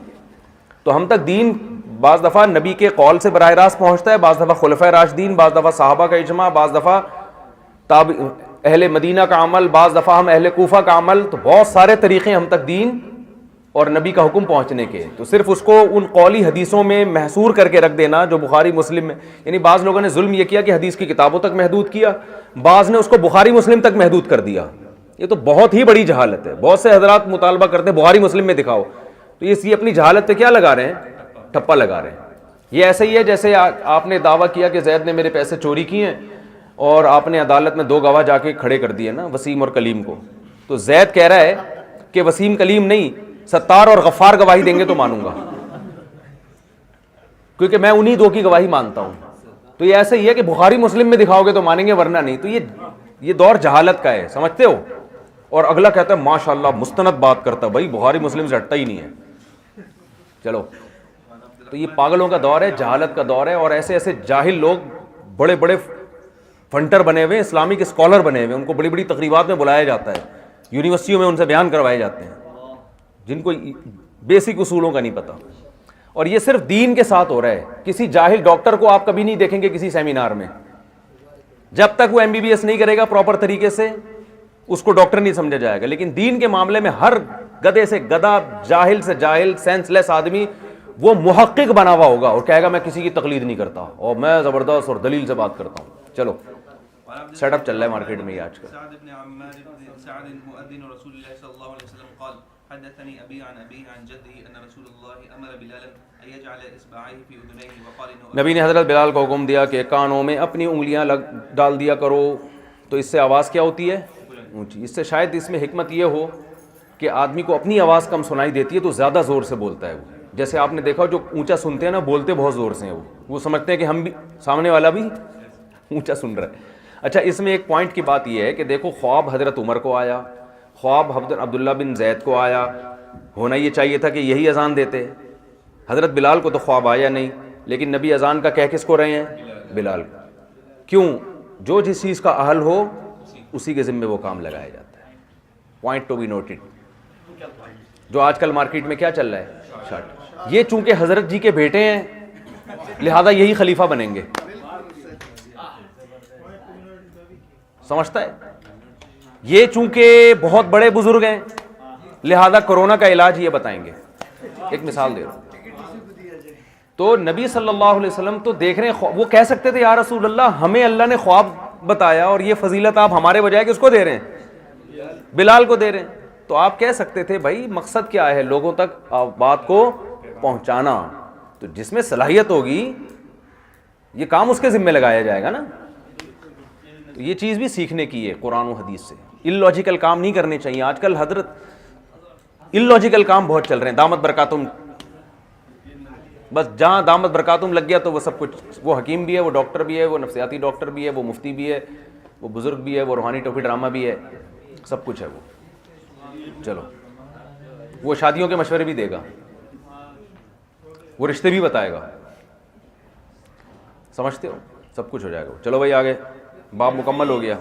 تو ہم تک دین بعض دفعہ نبی کے قول سے براہ راست پہنچتا ہے, بعض دفعہ خلفائے راشدین, بعض دفعہ صحابہ کا اجماع, بعض دفعہ اہل مدینہ کا عمل, بعض دفعہ ہم اہل کوفہ کا عمل. تو بہت سارے طریقے ہم تک دین اور نبی کا حکم پہنچنے کے. تو صرف اس کو ان قولی حدیثوں میں محصور کر کے رکھ دینا جو بخاری مسلم میں, یعنی بعض لوگوں نے ظلم یہ کیا کہ حدیث کی کتابوں تک محدود کیا, بعض نے اس کو بخاری مسلم تک محدود کر دیا. یہ تو بہت ہی بڑی جہالت ہے. بہت سے حضرات مطالبہ کرتے ہیں بخاری مسلم میں دکھاؤ, تو یہ اپنی جہالت پہ کیا لگا رہے ہیں, ٹھپا لگا رہے ہیں. یہ ایسے ہی ہے جیسے آپ نے دعویٰ کیا کہ زید نے میرے پیسے چوری کیے ہیں, اور آپ نے عدالت میں 2 گواہ جا کے کھڑے کر دیے نا, وسیم اور کلیم کو. تو زید کہہ رہا ہے کہ وسیم کلیم نہیں, ستار اور غفار گواہی دیں گے تو مانوں گا, کیونکہ میں انہی 2 کی گواہی مانتا ہوں. تو یہ ایسے ہی ہے کہ بخاری مسلم میں دکھاؤ گے تو مانیں گے ورنہ نہیں. تو یہ دور جہالت کا ہے, سمجھتے ہو. اور اگلا کہتا ہے ماشاءاللہ مستند بات کرتا, بھائی بخاری مسلم سے ہٹتا ہی نہیں ہے. چلو, تو یہ پاگلوں کا دور ہے, جہالت کا دور ہے. اور ایسے ایسے جاہل لوگ بڑے بڑے فنٹر بنے ہوئے, اسلامک اسکالر بنے ہوئے, ان کو بڑی بڑی تقریبات میں بلایا جاتا ہے, یونیورسٹیوں میں ان سے بیان کروائے جاتے ہیں, جن کو بیسک اصولوں کا نہیں پتہ. اور یہ صرف دین کے ساتھ ہو رہا ہے. کسی جاہل ڈاکٹر کو آپ کبھی نہیں دیکھیں گے کسی سیمینار میں, جب تک وہ MBBS نہیں کرے گا پراپر طریقے سے اس کو ڈاکٹر نہیں سمجھا جائے گا. لیکن دین کے معاملے میں ہر گدھے سے گدھا, جاہل سے جاہل, سینس لیس آدمی وہ محقق بنا ہوا ہوگا اور کہے گا میں کسی کی تقلید نہیں کرتا اور میں زبردست اور دلیل سے بات کرتا ہوں. چلو سیٹ اپ چل رہا ہے مارکیٹ میں یہ آج کل. سعد بن عمار بن سعد مؤذن رسول الله صلى الله عليه وسلم قال حدثني أبي عن أبيه عن جده أن رسول الله أمر بلالا أن يجعل إصبعيه في أذنيه وقال إنه نبی نے حضرت بلال کو حکم دیا کہ کانوں میں اپنی انگلیاں ڈال دیا کرو, تو اس سے آواز کیا ہوتی ہے؟ اونچی. اس سے شاید اس میں حکمت یہ ہو کہ آدمی کو اپنی آواز کم سنائی دیتی ہے تو زیادہ زور سے بولتا ہے وہ. جیسے آپ نے دیکھا جو اونچا سنتے ہیں نا, بولتے بہت زور سے ہیں, وہ سمجھتے ہیں کہ ہم بھی, سامنے والا بھی اونچا سن رہا ہے. اچھا, اس میں ایک پوائنٹ کی بات یہ ہے کہ دیکھو خواب حضرت عمر کو آیا, خواب عبداللہ بن زید کو آیا, ہونا یہ چاہیے تھا کہ یہی اذان دیتے. حضرت بلال کو تو خواب آیا نہیں, لیکن نبی اذان کا کہہ کس کو رہے ہیں؟ بلال کو. کیوں؟ جو جس چیز کا اہل ہو اسی کے ذمے وہ کام لگایا جاتا ہے. Point to be noted. جو آج کل مارکیٹ میں کیا چل رہا ہے؟ شارٹ. یہ چونکہ حضرت جی کے بیٹے ہیں لہذا یہی خلیفہ بنیں گے, سمجھتا ہے؟ یہ چونکہ بہت بڑے بزرگ ہیں لہذا کورونا کا علاج یہ بتائیں گے. ایک مثال دے رہا ہوں. تو نبی صلی اللہ علیہ وسلم تو دیکھ رہے ہیں, وہ کہہ سکتے تھے یا رسول اللہ ہمیں اللہ نے خواب بتایا اور یہ فضیلت آپ ہمارے بجائے کس کو دے رہے ہیں؟ بلال کو دے رہے ہیں. تو آپ کہہ سکتے تھے بھائی مقصد کیا ہے؟ لوگوں تک بات کو پہنچانا. تو جس میں صلاحیت ہوگی یہ کام اس کے ذمہ لگایا جائے گا نا. تو یہ چیز بھی سیکھنے کی ہے قرآن و حدیث سے. ان لاجیکل کام نہیں کرنے چاہیے. آج کل حضرت ان لاجیکل کام بہت چل رہے ہیں. دامت برکاتم, بس جہاں دامت برکاتم لگ گیا تو وہ سب کچھ, وہ حکیم بھی ہے, وہ ڈاکٹر بھی ہے, وہ نفسیاتی ڈاکٹر بھی ہے, وہ مفتی بھی ہے, وہ بزرگ بھی ہے, وہ روحانی ٹوپی ڈرامہ بھی ہے, سب کچھ ہے وہ. چلو وہ شادیوں کے مشورے بھی دے گا, وہ رشتے بھی بتائے گا, سمجھتے ہو؟ سب کچھ ہو جائے گا. چلو بھائی آگے, باب مکمل ہو گیا.